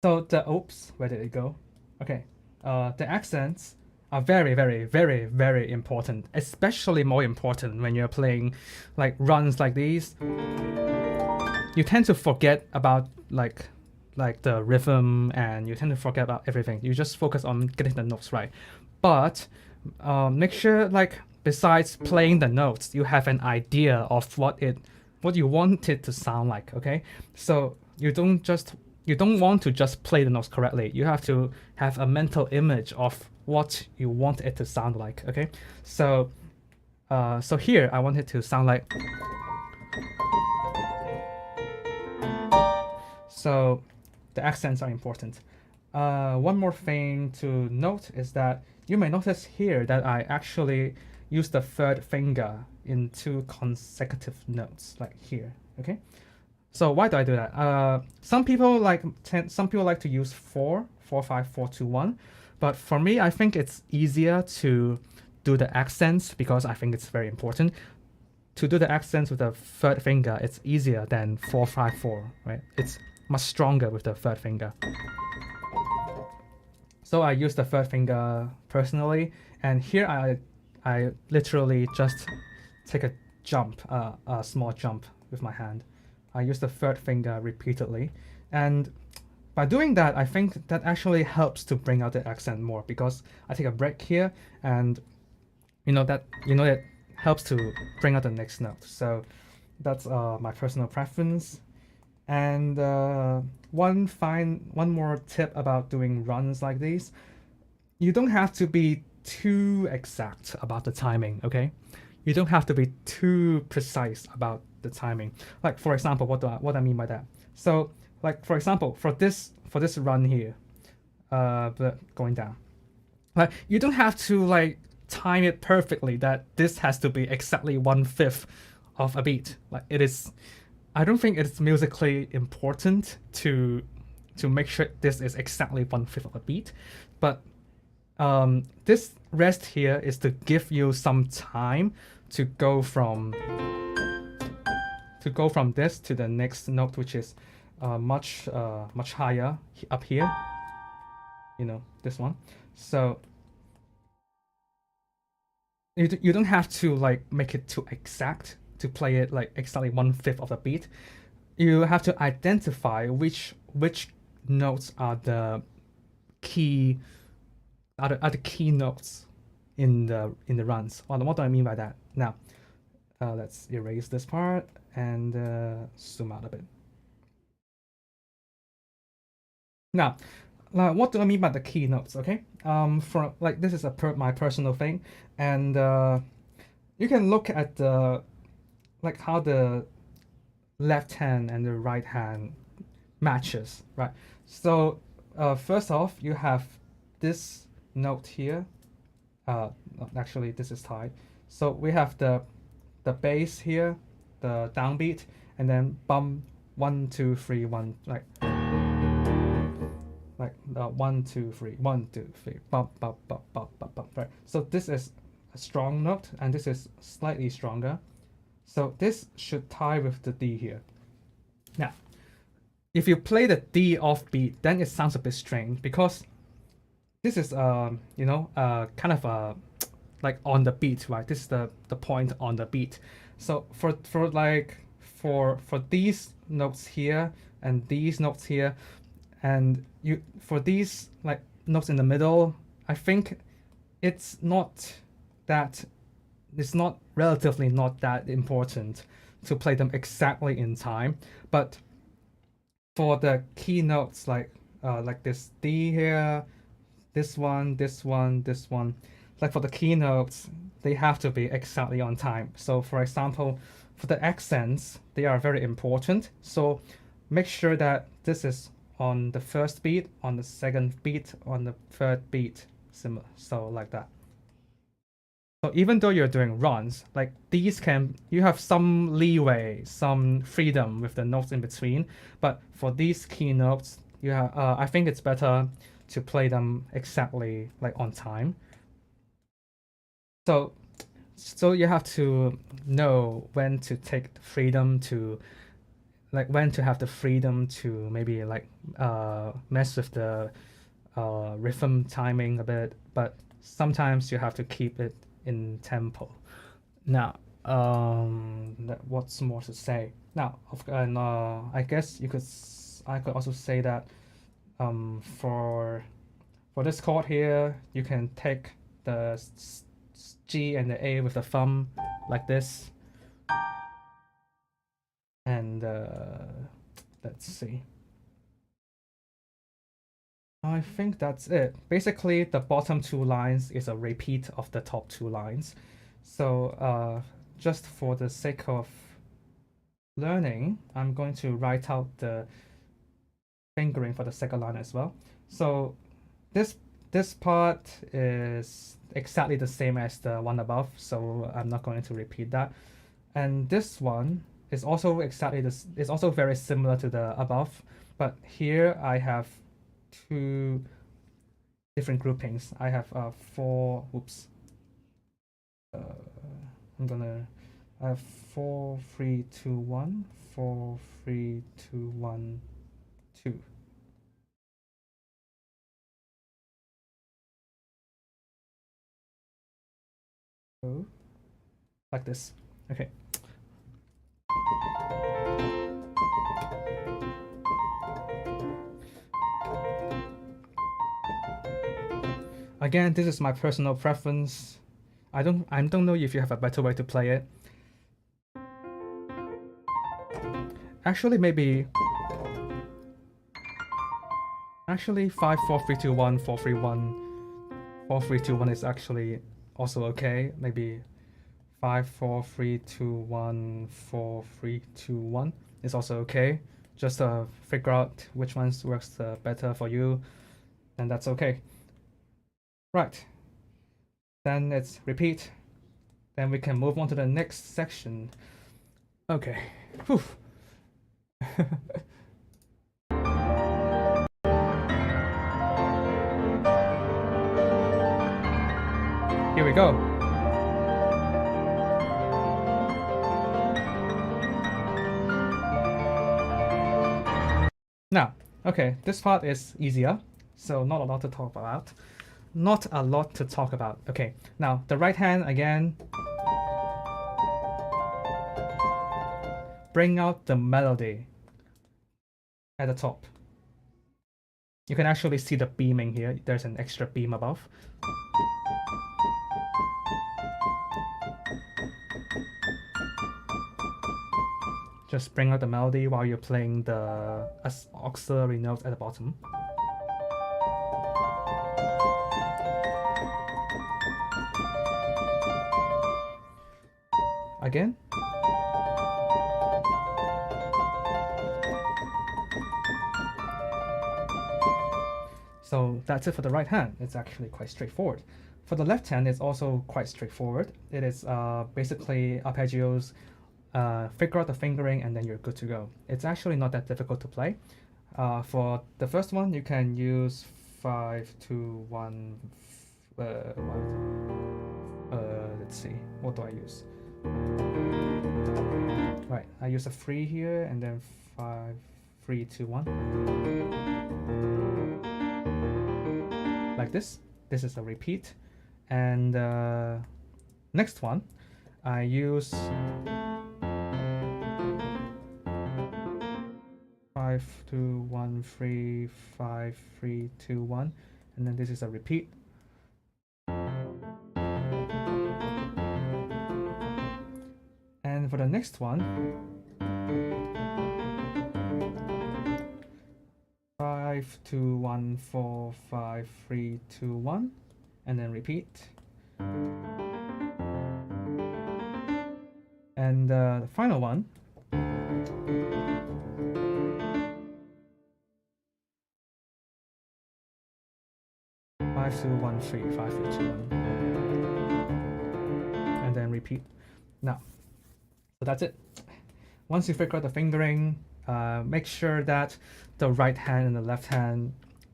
the oops, where did it go? Okay, the accents are very, very, very, very important, especially more important when you're playing like runs like these. You tend to forget about like the rhythm, and you tend to forget about everything. You just focus on getting the notes right. But make sure, like, besides playing the notes, you have an idea of what you want it to sound like, okay? So you don't just you don't want to just play the notes correctly. You have to have a mental image of what you want it to sound like. Okay, so so here I want it to sound like. So the accents are important. One more thing to note is that you may notice here that I actually use the third finger in 2 consecutive notes, like here. Okay. So why do I do that? Some people like to use 4, 4, 5, 4, 2, 1, but for me, I think it's easier to do the accents because I think it's very important. To do the accents with the third finger, it's easier than 4, 5, 4, right? It's much stronger with the third finger. So I use the third finger personally, and here I literally just take a jump, a small jump with my hand. I use the third finger repeatedly, and by doing that, I think that actually helps to bring out the accent more because I take a break here, and that helps to bring out the next note. So that's my personal preference. And one more tip about doing runs like these, you don't have to be too exact about the timing, okay? You don't have to be too precise about the timing. Like for example, what I mean by that. So like for example, for this run here, going down, like you don't have to like time it perfectly that this has to be exactly 1/5 of a beat. Like it is. I don't think it's musically important to make sure this is exactly 1/5 of a beat, but this rest here is to give you some time to go from this to the next note, which is much higher up here. This one. So you don't have to like make it too exact to play it like exactly 1/5 of the beat. You have to identify which notes are the key notes in the runs. What do I mean by that? Now, let's erase this part and zoom out a bit. Now, what do I mean by the key notes? Okay, for like this is my personal thing, and you can look at the like how the left hand and the right hand matches, right? So first off, you have this note here. Actually, this is tied. So we have the bass here, the downbeat, and then bum 1, 2, 3, 1, like 1, 2, 3, 1, 2, 3, bum bum bum bum bum bum. Right. So this is a strong note, and this is slightly stronger. So this should tie with the D here. Now, if you play the D offbeat, then it sounds a bit strange because this is kind of like on the beat, right? This is the point on the beat. So for these notes here and these notes here, and for these like notes in the middle, I think it's relatively not that important to play them exactly in time. But for the key notes like this D here, this one, like for the key notes, they have to be exactly on time. So for example, for the accents, they are very important. So make sure that this is on the first beat, on the second beat, on the third beat, similar. So like that. So even though you're doing runs, like these you have some leeway, some freedom with the notes in between. But for these key notes, I think it's better to play them exactly like on time. So you have to know when to take the freedom to, like when to have the freedom to maybe like mess with the rhythm timing a bit, but sometimes you have to keep it in tempo. Now, what's more to say? Now, I guess I could also say that for this chord here, you can take the G and the A with the thumb like this, and let's see. I think that's it. Basically, the bottom two lines is a repeat of the top two lines. So just for the sake of learning, I'm going to write out the fingering for the second line as well. So this this part is exactly the same as the one above, so I'm not going to repeat that. And this one is also exactly this. It's also very similar to the above, but here I have two different groupings. I have four. Oops. I have 4, 3, 2, 1, 4, 3, 2, 1, 2. So, like this. Okay. Again, this is my personal preference. I don't know if you have a better way to play it. Actually, maybe 5, 4, 3, 2, 1, 4, 3, 1, 4, 3, 2, 1 is actually also okay. Maybe 5, 4, 3, 2, 1, 4, 3, 2, 1 is also okay. Just figure out which ones works better for you, and that's okay. Right. Then it's repeat. Then we can move on to the next section. Okay. Whew. Here we go. Now, okay, this part is easier, so not a lot to talk about. Not a lot to talk about. Okay, now the right hand again. Bring out the melody at the top. You can actually see the beaming here. There's an extra beam above. Just bring out the melody while you're playing the auxiliary notes at the bottom. Again. So that's it for the right hand. It's actually quite straightforward. For the left hand, it's also quite straightforward. It is basically arpeggios, figure out the fingering, and then you're good to go. It's actually not that difficult to play. For the first one, you can use 5, 2, 1, let's see, what do I use? Right, I use a 3 here, and then 5, 3, 2, 1. Like this. This is a repeat. And next one, I use 5, 2, 1, 3, 5, 3, 2, 1, and then this is a repeat. And for the next one, 5, 2, 1, 4, 5, 3, 2, 1, and then repeat. And the final one, five, 2, 1, 3, 5, 3, 2, 1, and then repeat. Now, so that's it. Once you figure out the fingering, make sure that the right hand and the left hand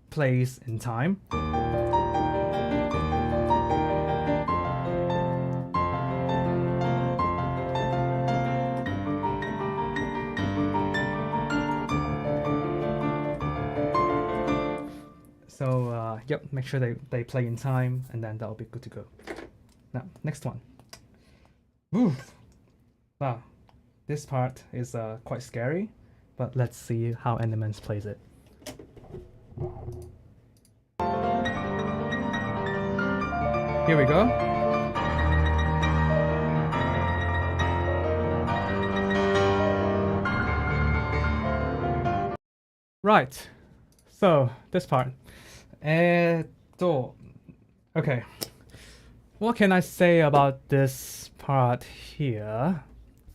plays in time. So yep, make sure they play in time, and then that'll be good to go. Now, next one. Woo! Wow, this part is quite scary, but let's see how Animenz plays it. Here we go. Right, so this part. Okay. What can I say about this part here?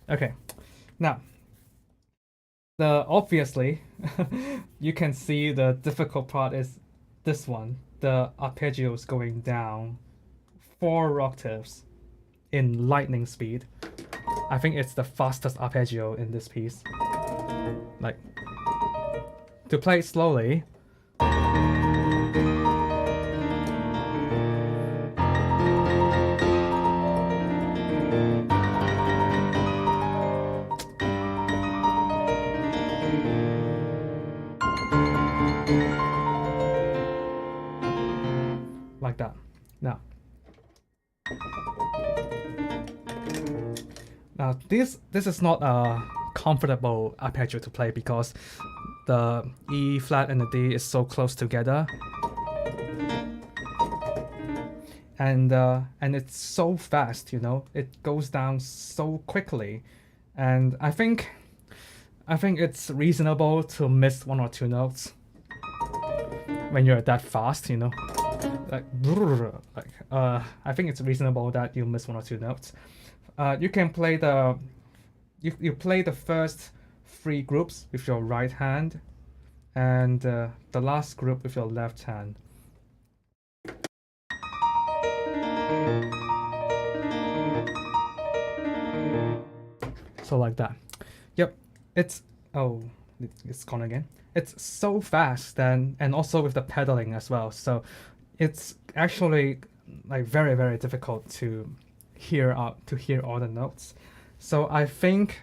Okay. Now, obviously, you can see the difficult part is this one. The arpeggios going down 4 octaves in lightning speed. I think it's the fastest arpeggio in this piece. Like, to play it slowly. Like that. Now this is not a comfortable arpeggio to play because the E flat and the D is so close together, and it's so fast, you know, it goes down so quickly, and I think it's reasonable to miss 1 or 2 notes when you're that fast, you know. I think it's reasonable that you miss 1 or 2 notes. You can play you play the first 3 groups with your right hand, and the last group with your left hand. So like that. Yep, it's gone again. It's so fast, and also with the pedaling as well. So it's actually like very, very difficult to hear all the notes. So I think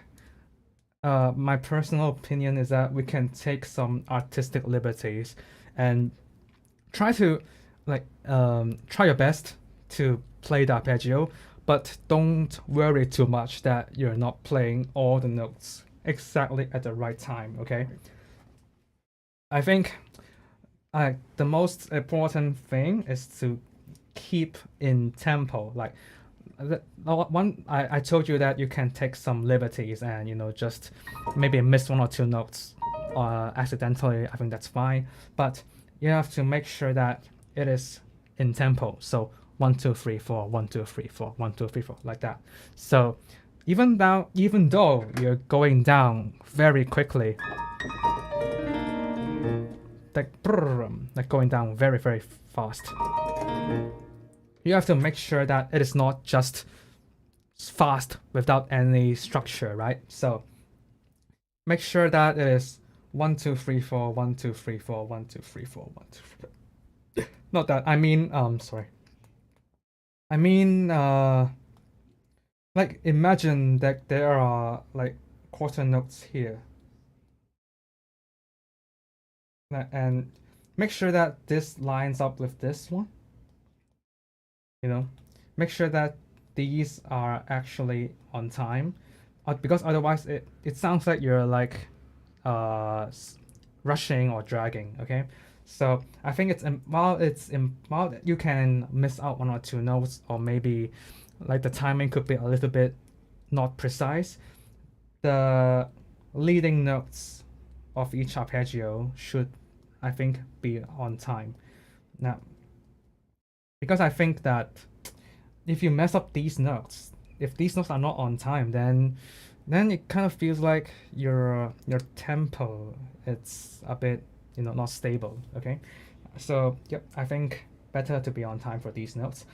my personal opinion is that we can take some artistic liberties and try to try your best to play the arpeggio, but don't worry too much that you're not playing all the notes exactly at the right time, okay? I think the most important thing is to keep in tempo. Like I told you that you can take some liberties and, you know, just maybe miss 1 or 2 notes accidentally. I think that's fine, but you have to make sure that it is in tempo. So 1 2 3 4, 1 2 3 4, 1 2 3 4, like that. So even though you're going down very quickly, like going down very, very fast, you have to make sure that it is not just fast without any structure, right? So make sure that it is 1 2 3 4, 1 2 3 4, 1 2 3 4, 1 2 3 4. Not that, I mean, sorry. I mean, like imagine that there are like quarter notes here, and make sure that this lines up with this one. You know, make sure that these are actually on time, because otherwise it sounds like you're like rushing or dragging. Okay, so I think while you can miss out 1 or 2 notes, or maybe like the timing could be a little bit not precise, the leading notes of each arpeggio should, I think, be on time. Now, because I think that if you mess up these notes, if these notes are not on time, then it kind of feels like your tempo, it's a bit, you know, not stable. Okay, so yep, I think better to be on time for these notes.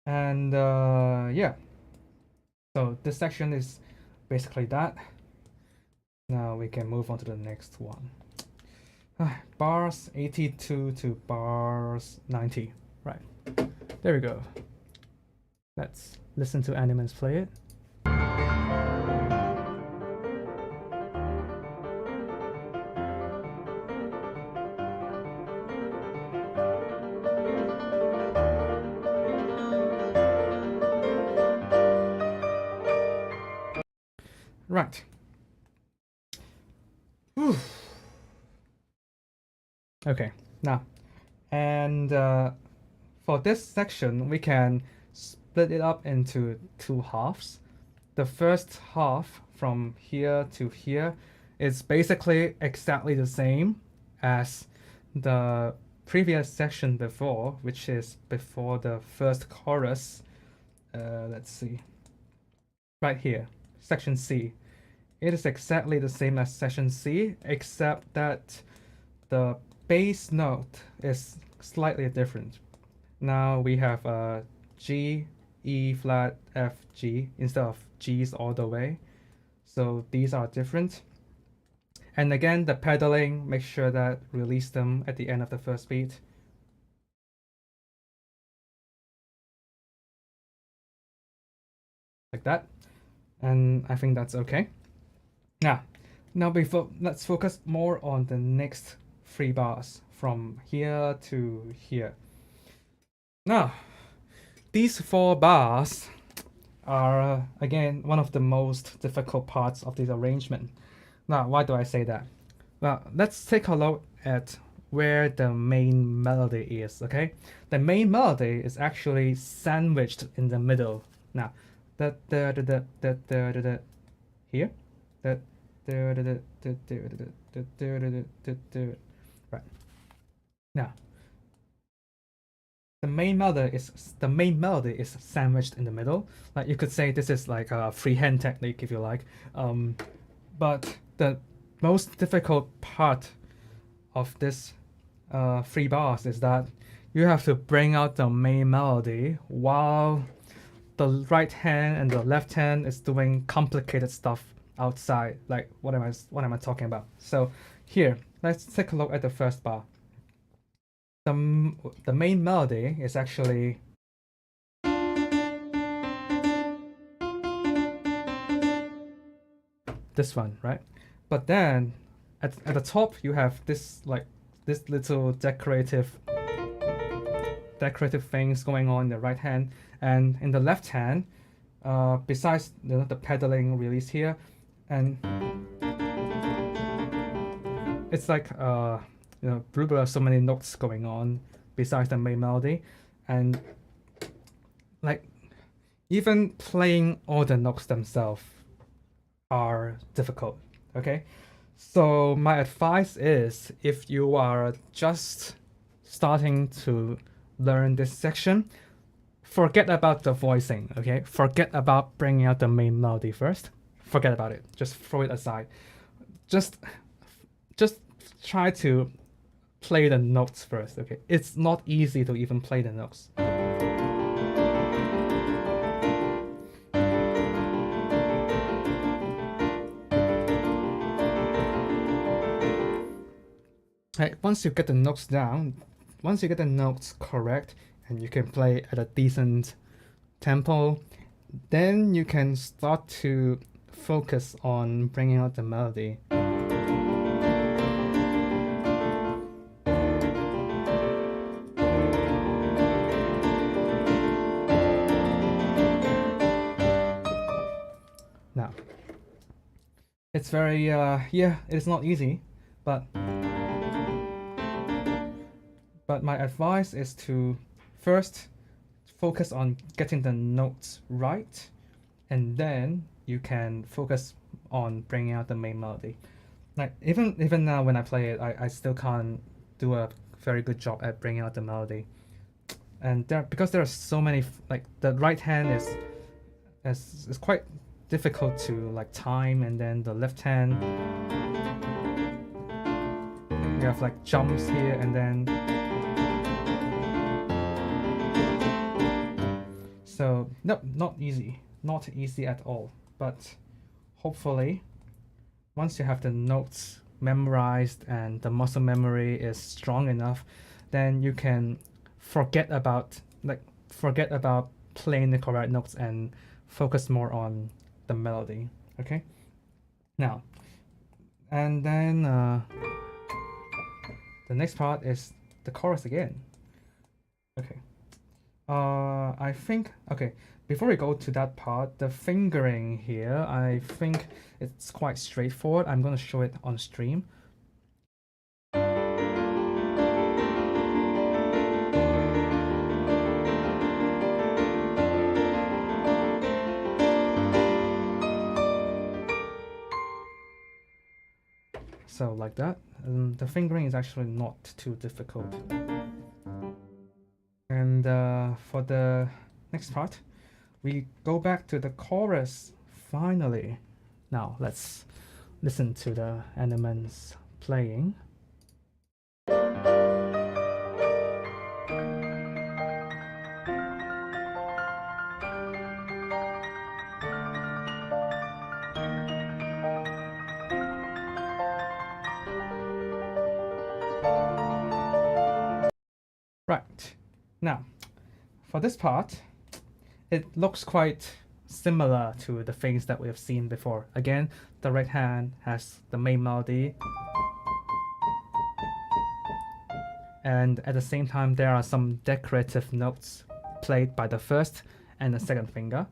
And yeah, so this section is basically that. Now we can move on to the next one. Bars 82 to bars 90. Right, there we go. Let's listen to Animenz play it. Right. Whew. Okay, now, and for this section, we can split it up into 2 halves. The first half from here to here is basically exactly the same as the previous section before, which is before the first chorus. Let's see. Right here, section C. It is exactly the same as section C, except that the bass note is slightly different. Now we have G, E flat, F, G instead of G's all the way. So these are different. And again, the pedaling, make sure that release them at the end of the first beat. Like that. And I think that's okay. Now before, let's focus more on the next 3 bars from here to here. Now, these 4 bars are again one of the most difficult parts of this arrangement. Now, why do I say that? Well, let's take a look at where the main melody is, okay? The main melody is actually sandwiched in the middle. Now, here, right. Now, the main melody is sandwiched in the middle. Like you could say this is like a freehand technique if you like. But the most difficult part of this 3 bars is that you have to bring out the main melody while the right hand and the left hand is doing complicated stuff outside. Like what am I talking about? So here, let's take a look at the first bar. The main melody is actually this one, right? But then at the top you have this little decorative things going on in the right hand, and in the left hand, besides the pedaling release here, and it's like so many notes going on besides the main melody, and like even playing all the notes themselves are difficult. Okay, so my advice is, if you are just starting to learn this section, forget about the voicing. Okay, forget about bringing out the main melody first. Forget about it. Just throw it aside. Just try to play the notes first. Okay, it's not easy to even play the notes. Right, once you get the notes down, once you get the notes correct and you can play at a decent tempo, then you can start to focus on bringing out the melody. Now, it's very, it's not easy, but my advice is to first focus on getting the notes right, and then you can focus on bringing out the main melody. Like even now when I play it, I still can't do a very good job at bringing out the melody. And because there are so many, like the right hand is quite difficult to like time, and then the left hand you have like jumps here, and then so no, not easy at all. But hopefully once you have the notes memorized and the muscle memory is strong enough, then you can forget about playing the correct notes and focus more on the melody. Okay, now, and then the next part is the chorus again. Okay, I think, okay, before we go to that part, the fingering here, I think it's quite straightforward. I'm going to show it on stream. So like that. The fingering is actually not too difficult. And for the next part, we go back to the chorus finally. Now let's listen to the Animenz playing. Right, now for this part, it looks quite similar to the things that we have seen before. Again, the right hand has the main melody, and at the same time there are some decorative notes played by the first and the second finger,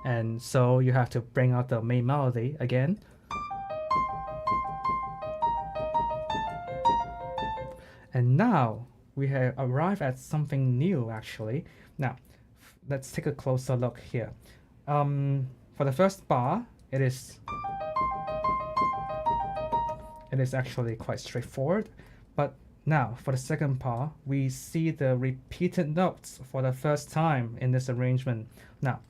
and so you have to bring out the main melody again. And now we have arrived at something new actually. Now let's take a closer look here. For the first bar, it is actually quite straightforward, but now for the second bar, we see the repeated notes for the first time in this arrangement. Now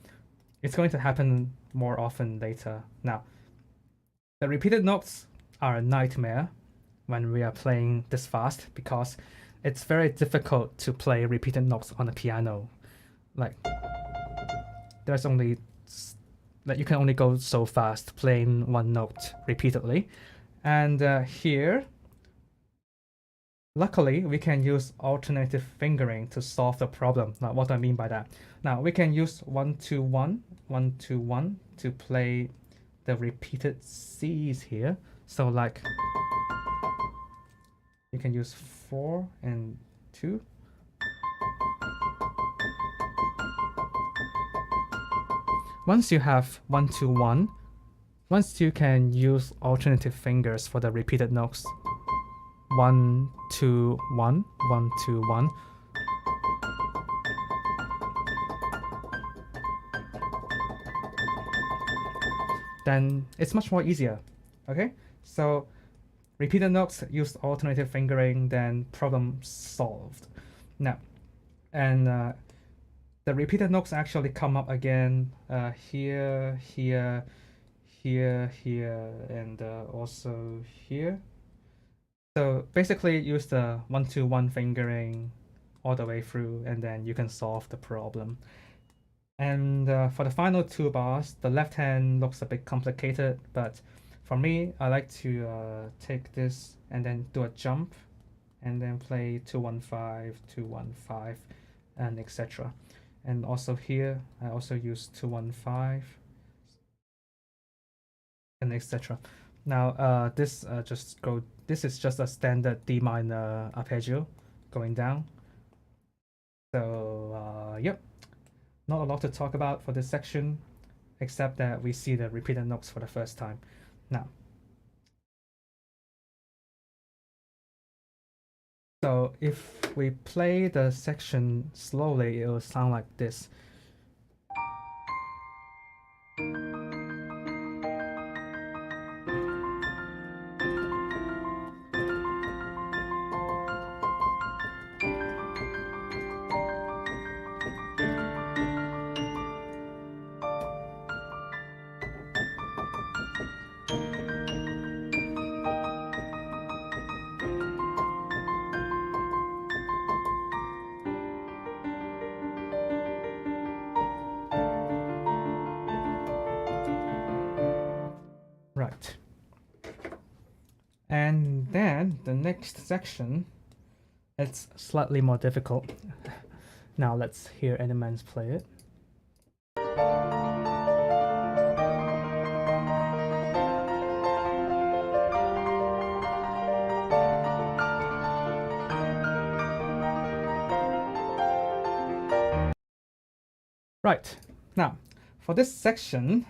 it's going to happen more often later. Now the repeated notes are a nightmare when we are playing this fast, because it's very difficult to play repeated notes on the piano. Like, there's only, like, you can only go so fast playing one note repeatedly. And here, luckily, we can use alternative fingering to solve the problem. Now, what do I mean by that? Now, we can use 1 2 1 1 2 1 to play the repeated C's here. So like, you can use 4 and 2. Once you have 1 2 1, once you can use alternative fingers for the repeated notes, 1 2 1 1 2 1. Then it's much more easier. Okay, so repeated notes, use alternative fingering, then problem solved. Now, and the repeated notes actually come up again here, here, here, here, and also here. So basically use the 1 2 1 fingering all the way through, and then you can solve the problem. And for the final two bars, the left hand looks a bit complicated, but for me, I like to take this and then do a jump, and then play 2 1 5 2 1 5, and etc. And also here, I also use 2 1 5, and etc. Now this is just a standard D minor arpeggio going down. So yep, not a lot to talk about for this section, except that we see the repeated notes for the first time. Now, so if we play the section slowly, it will sound like this. Right. And then the next section, it's slightly more difficult. Now let's hear Animenz play it. Right. Now, for this section,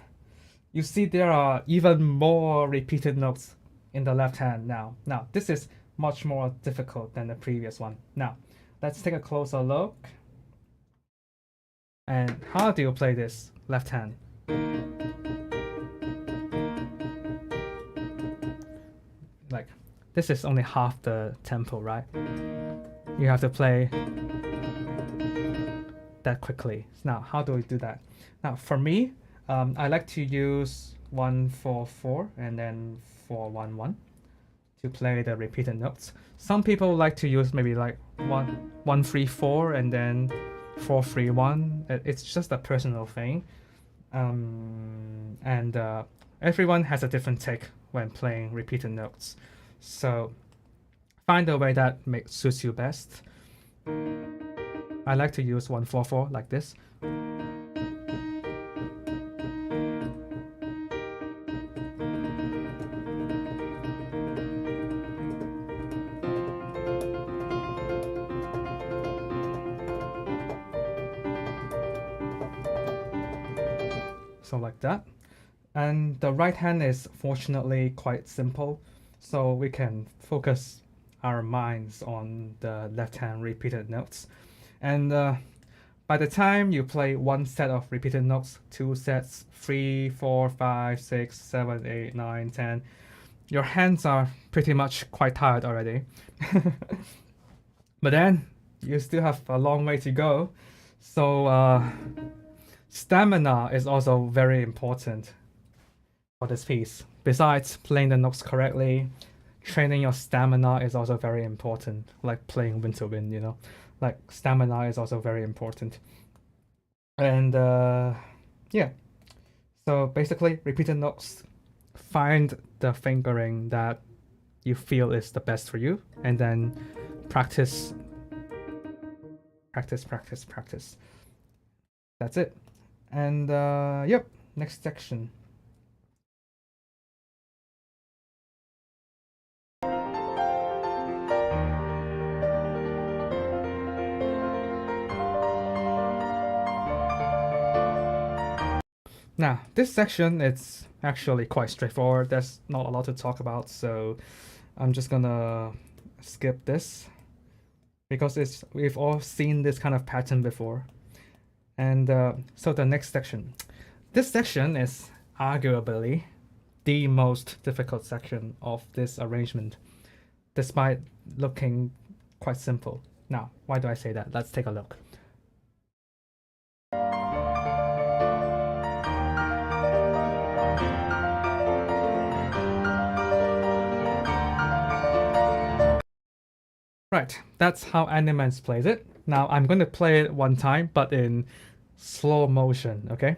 you see there are even more repeated notes in the left hand now. Now, this is much more difficult than the previous one. Now, let's take a closer look. And how do you play this left hand? this is only half the tempo, right? You have to play that quickly. Now, how do we do that? Now, for me, I like to use 1-4-4 and then 4-1-1 to play the repeated notes. Some people like to use maybe like 1-1-3-4 and then 4-3-1. It's just a personal thing, and everyone has a different take when playing repeated notes. So find a way that suits you best. I like to use 1-4-4 like this. So like that. And the right hand is fortunately quite simple, so we can focus our minds on the left hand repeated notes. And by the time you play one set of repeated notes, 2 sets, 3, 4, 5, 6, 7, 8, 9, 10, your hands are pretty much quite tired already. But then you still have a long way to go. So stamina is also very important for this piece. Besides playing the notes correctly, training your stamina is also very important, like playing Wind to Wind, you know? Like stamina is also very important. And yeah, so basically repeated notes, find the fingering that you feel is the best for you, and then practice. That's it. And yep, next section. Now, this section, it's actually quite straightforward. There's not a lot to talk about, so I'm just gonna skip this because we've all seen this kind of pattern before. And so the next section. This section is arguably the most difficult section of this arrangement, despite looking quite simple. Now, why do I say that? Let's take a look. Right, that's how Animenz plays it. Now I'm going to play it one time, but in slow motion, okay?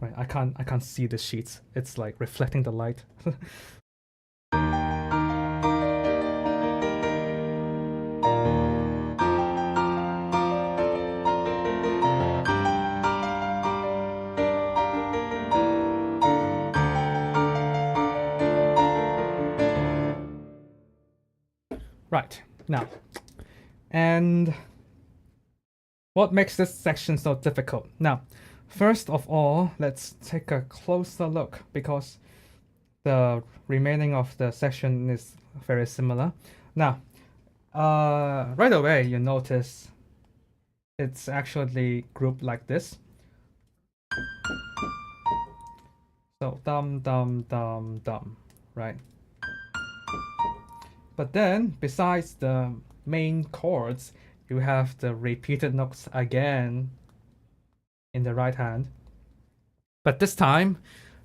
Right, I can't see the sheets. It's like reflecting the light. Right, now, and what makes this section so difficult? Now, first of all, let's take a closer look because the remaining of the section is very similar. Now, right away, you notice it's actually grouped like this. So, dum, dum, dum, dum, right? But then, besides the main chords, you have the repeated notes again in the right hand. But this time,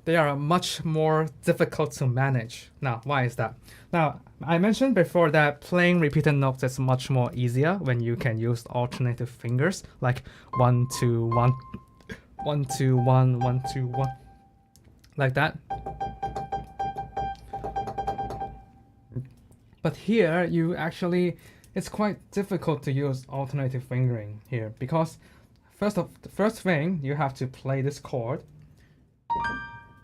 they are much more difficult to manage. Now, why is that? Now, I mentioned before that playing repeated notes is much more easier when you can use alternative fingers, like 1, 2, 1, 1, 2, 1, 1, 2, 1, like that. But here, it's quite difficult to use alternative fingering here because the first thing, you have to play this chord,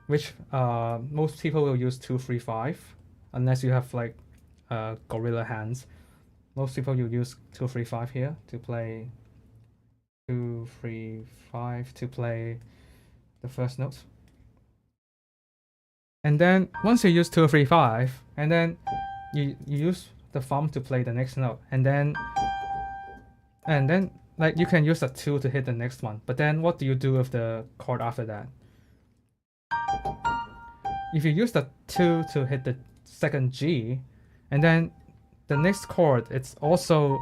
which most people will use 2, 3, 5, unless you have like gorilla hands. Most people will use 2, 3, 5 here to play 2, 3, 5 to play the first note. And then once you use 2, 3, 5, and then you use the thumb to play the next note, and then like you can use a 2 to hit the next one, but then what do you do with the chord after that? If you use the 2 to hit the second G, and then the next chord, it's also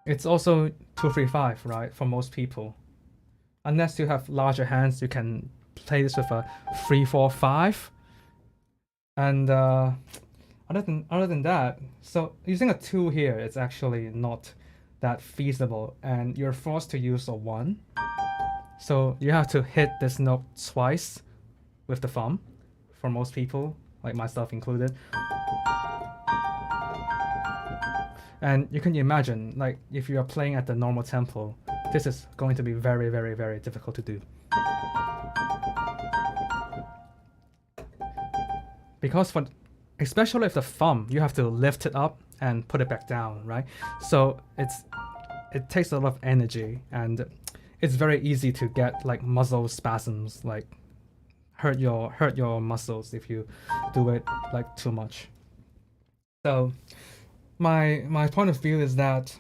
2 3 5, right? For most people, unless you have larger hands, you can play this with a 3 4 5. And other than that, so using a 2 here, it's actually not that feasible, and you're forced to use a 1. So you have to hit this note twice with the thumb, for most people, like myself included. And you can imagine, like, if you are playing at the normal tempo, this is going to be very, very, very difficult to do. Because especially with the thumb, you have to lift it up and put it back down, right? So it takes a lot of energy, and it's very easy to get like muscle spasms, like hurt your muscles if you do it like too much. So my point of view is that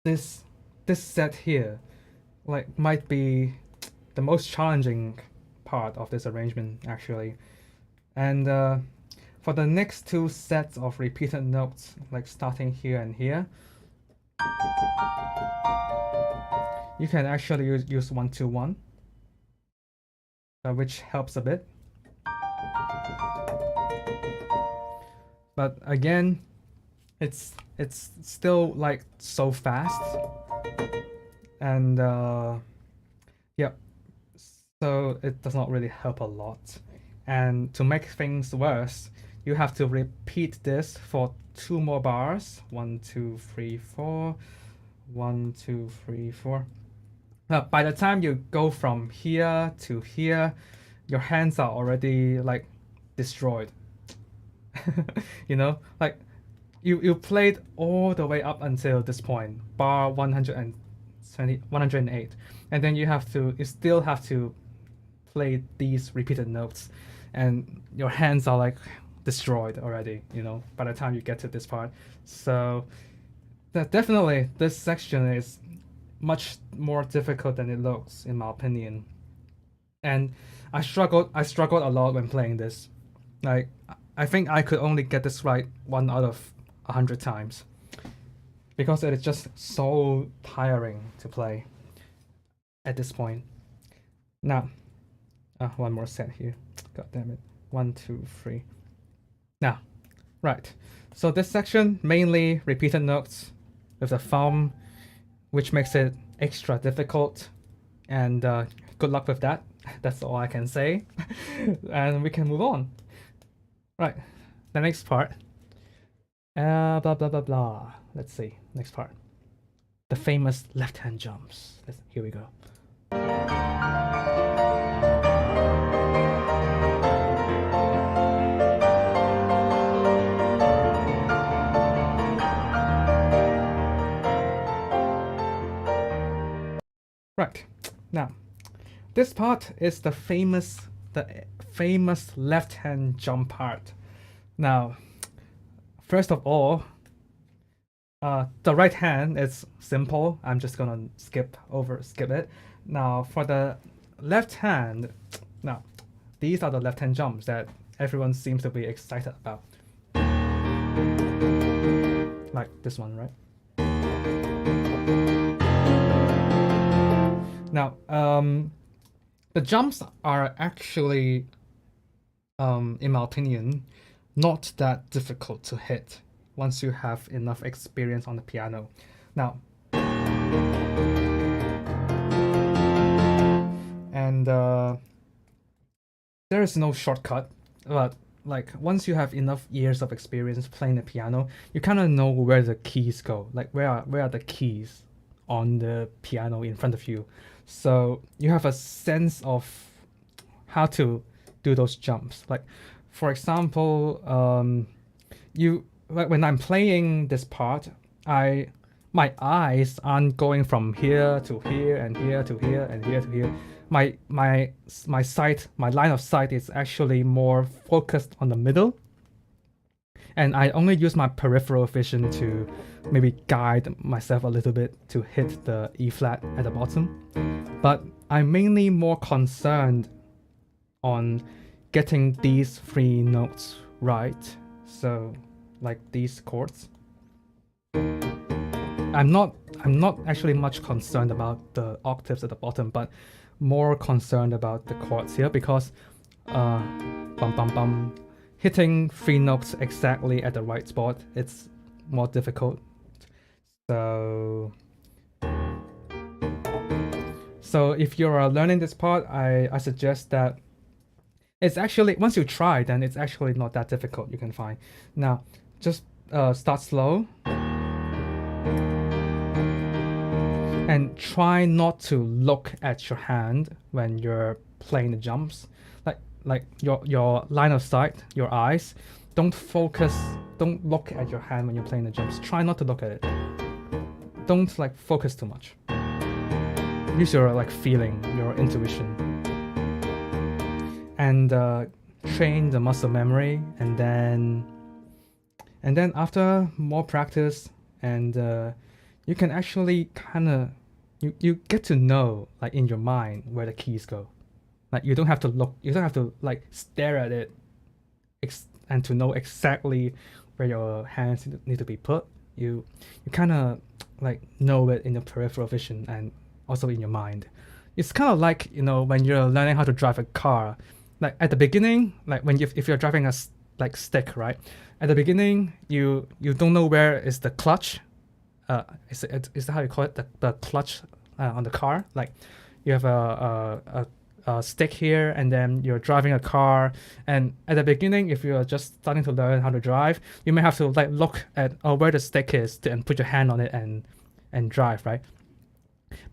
this set here like might be the most challenging part of this arrangement actually. And for the next 2 sets of repeated notes, like starting here and here, you can actually use 1 2 1, which helps a bit. But again, it's still like so fast, and yeah, so it does not really help a lot. And to make things worse, you have to repeat this for 2 more bars. 1 2 3 4, 1 2 3 4. By the time you go from here to here, your hands are already like destroyed. You know, like you played all the way up until this point, bar 108, and then you still have to play these repeated notes, and your hands are like destroyed already, you know, by the time you get to this part. So definitely this section is much more difficult than it looks, in my opinion. And I struggled a lot when playing this. Like, I think I could only get this right 1 out of 100 times, because it is just so tiring to play at this point. Now, one more set here. God damn it. 1 2 3. Now, right. So this section mainly repeated notes with the thumb, which makes it extra difficult. And good luck with that. That's all I can say. And we can move on. Right. The next part. Blah blah blah blah. Let's see. Next part. The famous left hand jumps. Here we go. Right, now, this part is the famous left-hand jump part. Now, first of all, the right hand is simple. I'm just gonna skip it. Now, for the left hand, now, these are the left-hand jumps that everyone seems to be excited about. Like this one, right? Now, the jumps are actually, in my opinion, not that difficult to hit once you have enough experience on the piano. Now, and there is no shortcut, but like once you have enough years of experience playing the piano, you kind of know where the keys go. Like where are the keys on the piano in front of you. So you have a sense of how to do those jumps. Like, for example, when I'm playing this part, my eyes aren't going from here to here and here to here and here to here. My line of sight is actually more focused on the middle. And I only use my peripheral vision to maybe guide myself a little bit to hit the E flat at the bottom. But I'm mainly more concerned on getting these three notes right. So like these chords. I'm not actually much concerned about the octaves at the bottom, but more concerned about the chords here because bum bum bum, hitting three notes exactly at the right spot, it's more difficult. So if you're learning this part, I suggest that it's actually, once you try, then it's actually not that difficult, you can find. Now, just start slow. And try not to look at your hand when you're playing the jumps. Like your line of sight, your eyes, don't look at your hand when you're playing the jumps. Try not to look at it. Don't like focus too much. Use your like feeling, your intuition. And train the muscle memory, and then after more practice, and you can actually kind of you get to know like in your mind where the keys go. Like you don't have to look, you don't have to like stare at it and to know exactly where your hands need to be put. You kind of like know it in your peripheral vision and also in your mind. It's kind of like, you know, when you're learning how to drive a car. Like at the beginning, like if you're driving a like stick, right? At the beginning, you don't know where is the clutch. Is that how you call it? The clutch on the car. Like you have a stick here, and then you're driving a car. And at the beginning, if you're just starting to learn how to drive, you may have to like look at where the stick is and put your hand on it and drive, right?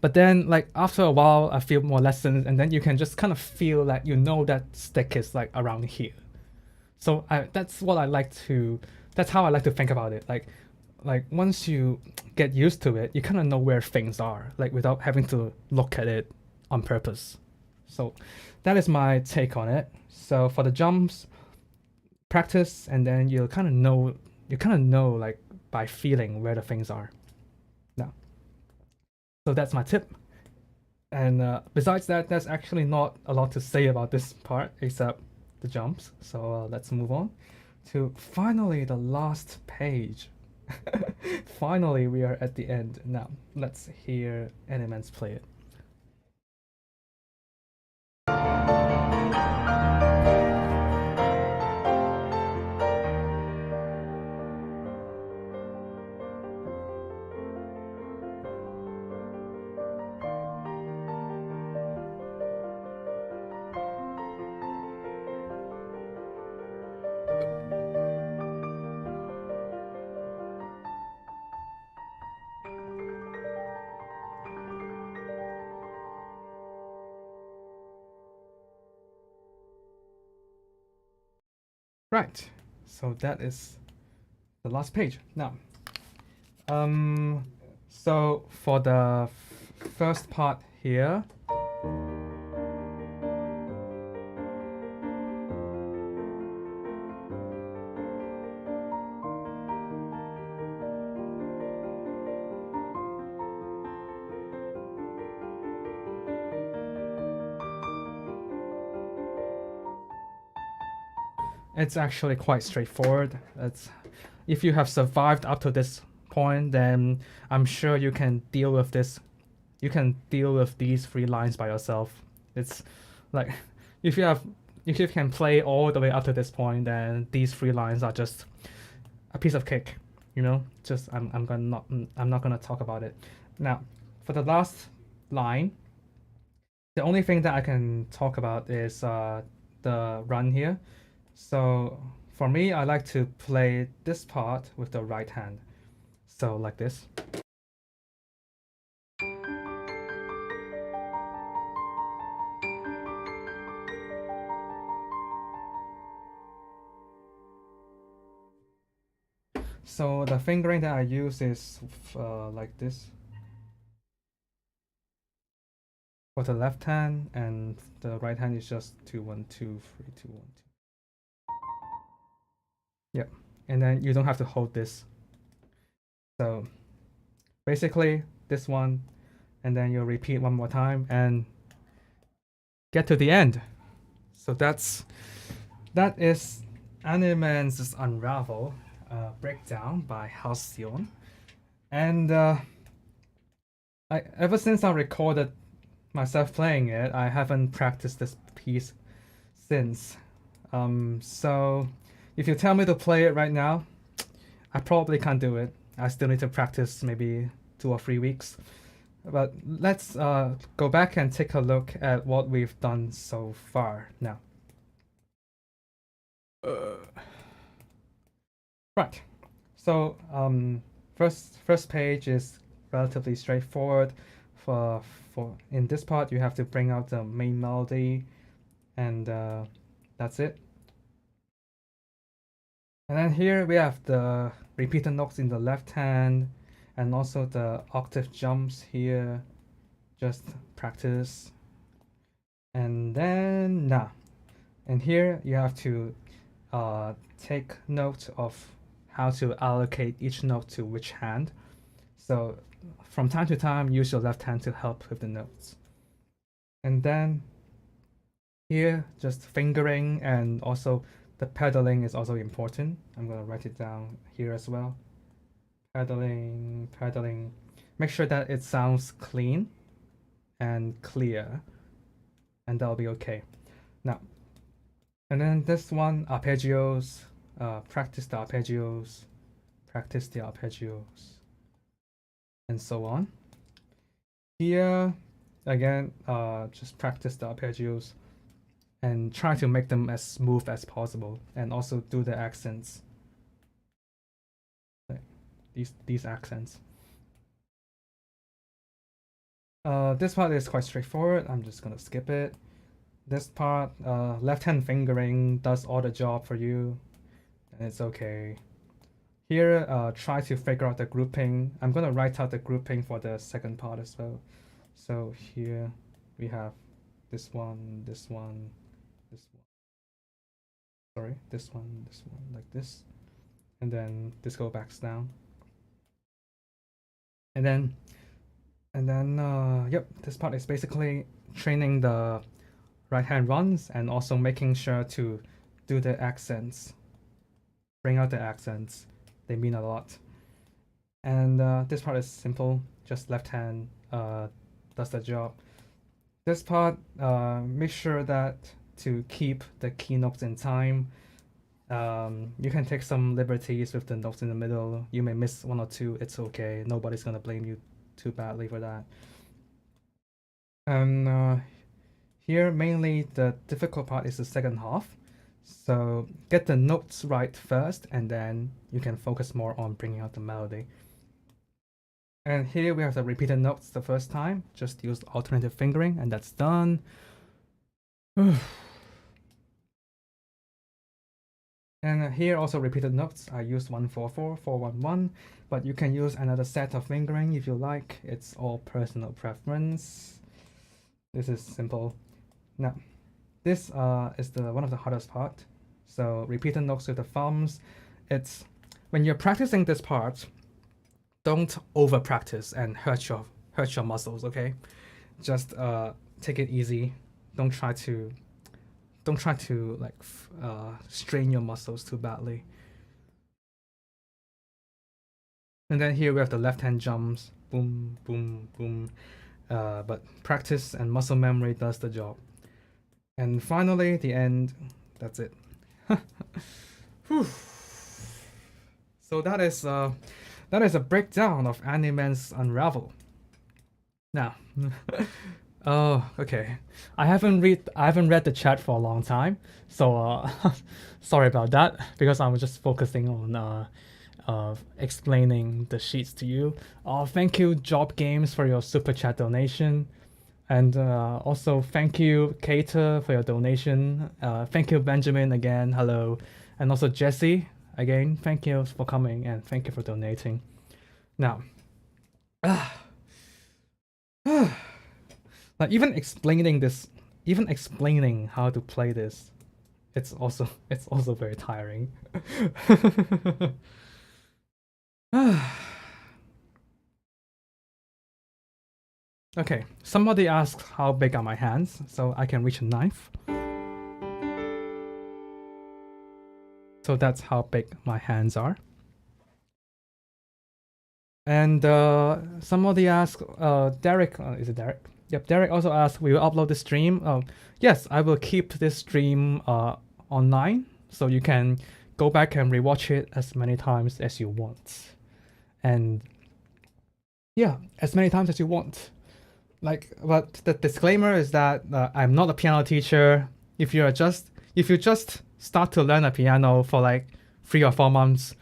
But then like after a while, a few more lessons, and then you can just kind of feel like you know that stick is like around here. So that's how I like to think about it. Like once you get used to it, you kind of know where things are, like without having to look at it on purpose. So that is my take on it. So for the jumps, practice, and then you kind of know like by feeling where the things are. Now, so that's my tip. And besides that, there's actually not a lot to say about this part except the jumps. So let's move on to finally the last page. Finally, we are at the end. Now, let's hear Animenz play it. Right, so that is the last page. Now, so for the first part here, it's actually quite straightforward. If you have survived up to this point, then I'm sure you can deal with this. You can deal with these three lines by yourself. It's like if you can play all the way up to this point, then these three lines are just a piece of cake. You know, just I'm not gonna talk about it. Now, for the last line, the only thing that I can talk about is the run here. So for me, I like to play this part with the right hand. So like this. So the fingering that I use is like this for the left hand, and the right hand is just 2 1 2 3 2 1 2. Yep. and then you don't have to hold this. So basically this one, and then you'll repeat one more time and get to the end. So that is Animenz UNRAVEL breakdown by Halcyon. And ever since I recorded myself playing it, I haven't practiced this piece since. So if you tell me to play it right now, I probably can't do it. I still need to practice maybe 2 or 3 weeks. But let's go back and take a look at what we've done so far now. Right. So first page is relatively straightforward. For in this part, you have to bring out the main melody, and that's it. And then here we have the repeated notes in the left hand, and also the octave jumps here. Just practice. And then now, and here you have to take note of how to allocate each note to which hand. So from time to time, use your left hand to help with the notes. And then here, just fingering, and also the pedaling is also important. I'm gonna write it down here as well. Pedaling. Make sure that it sounds clean and clear, and that'll be okay. Now, and then this one, arpeggios. Practice the arpeggios, and so on. Here, again, just practice the arpeggios and try to make them as smooth as possible, and also do the accents. These accents. This part is quite straightforward. I'm just gonna skip it. This part, left hand fingering does all the job for you, and it's okay. Here, try to figure out the grouping. I'm gonna write out the grouping for the second part as well. So here we have this one, this one, this one. Sorry, this one, like this, and then this go back down. And then, yep, this part is basically training the right hand runs, and also making sure to do the accents. Bring out the accents. They mean a lot. And this part is simple. Just left hand does the job. This part, make sure that to keep the key notes in time. You can take some liberties with the notes in the middle. You may miss 1 or 2. It's okay. Nobody's gonna blame you too badly for that. And here, mainly the difficult part is the second half. So get the notes right first, and then you can focus more on bringing out the melody. And here we have the repeated notes the first time. Just use alternative fingering, and that's done. And here also repeated notes. I used 144, 411, but you can use another set of fingering if you like. It's all personal preference. This is simple. Now, this is one of the hardest part. So repeated notes with the thumbs. It's when you're practicing this part, don't over practice and hurt your muscles. Okay, just take it easy. Don't try to like strain your muscles too badly. And then here we have the left hand jumps. Boom, boom, boom. But practice and muscle memory does the job. And finally, the end. That's it. So that is a breakdown of Animenz UNRAVEL. Now, oh, okay. I haven't read the chat for a long time, so sorry about that, because I was just focusing on explaining the sheets to you. Thank you, Job Games, for your super chat donation. And also thank you, Cater, for your donation. Thank you, Benjamin, again. Hello. And also Jesse, again. Thank you for coming, and thank you for donating. Now, like even explaining how to play this it's also very tiring. Okay, somebody asked how big are my hands, so I can reach a knife. So that's how big my hands are. And somebody asked, Derek, is it Derek? Yep, Derek also asked, will you upload the stream? Yes, I will keep this stream online, so you can go back and rewatch it as many times as you want. And yeah, as many times as you want. Like, but the disclaimer is that I'm not a piano teacher. If you just start to learn a piano for like 3 or 4 months,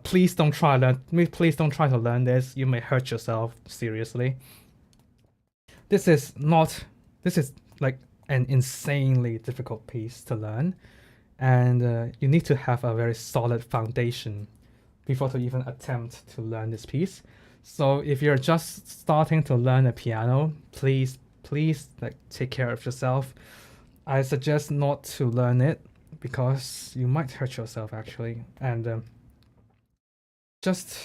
please don't try to learn this. You may hurt yourself seriously. This is like an insanely difficult piece to learn, and you need to have a very solid foundation before to even attempt to learn this piece. So if you're just starting to learn a piano, please like take care of yourself. I suggest not to learn it because you might hurt yourself actually, and just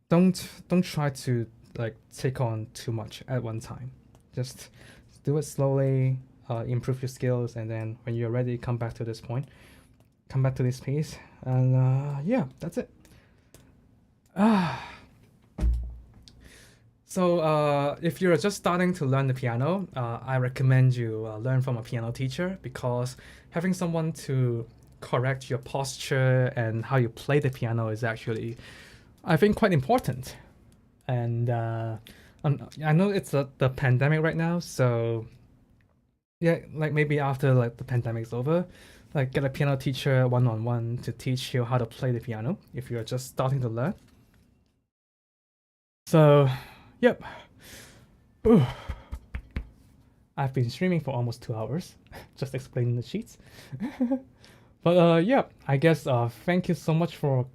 don't try to like take on too much at one time. Just do it slowly, improve your skills, and then when you're ready, come back to this piece, and yeah, that's it. So if you're just starting to learn the piano, I recommend you learn from a piano teacher, because having someone to correct your posture and how you play the piano is actually, I think, quite important. And I know it's the pandemic right now, so yeah, like maybe after like the pandemic's over, like get a piano teacher one-on-one to teach you how to play the piano if you're just starting to learn. So, yep. Ooh. I've been streaming for almost 2 hours, just explaining the sheets. But yeah, I guess thank you so much for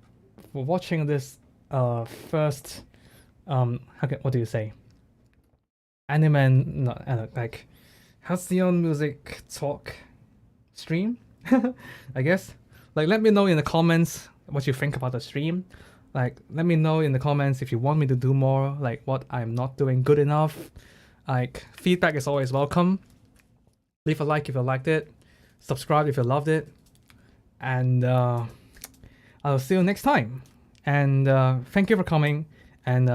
watching this first what do you say? Animenz, no, like HalcyonMusic talk stream, I guess. Like, let me know in the comments what you think about the stream. Like, let me know in the comments if you want me to do more, like what I'm not doing good enough. Like, feedback is always welcome. Leave a like if you liked it. Subscribe if you loved it. And I'll see you next time. And thank you for coming. And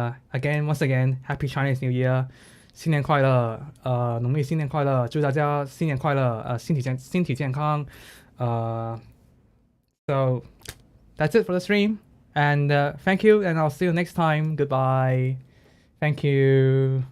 once again, Happy Chinese New Year. 新年快乐，农历新年快乐，祝大家新年快乐，身体健康。So that's it for the stream. And thank you, and I'll see you next time. Goodbye. Thank you.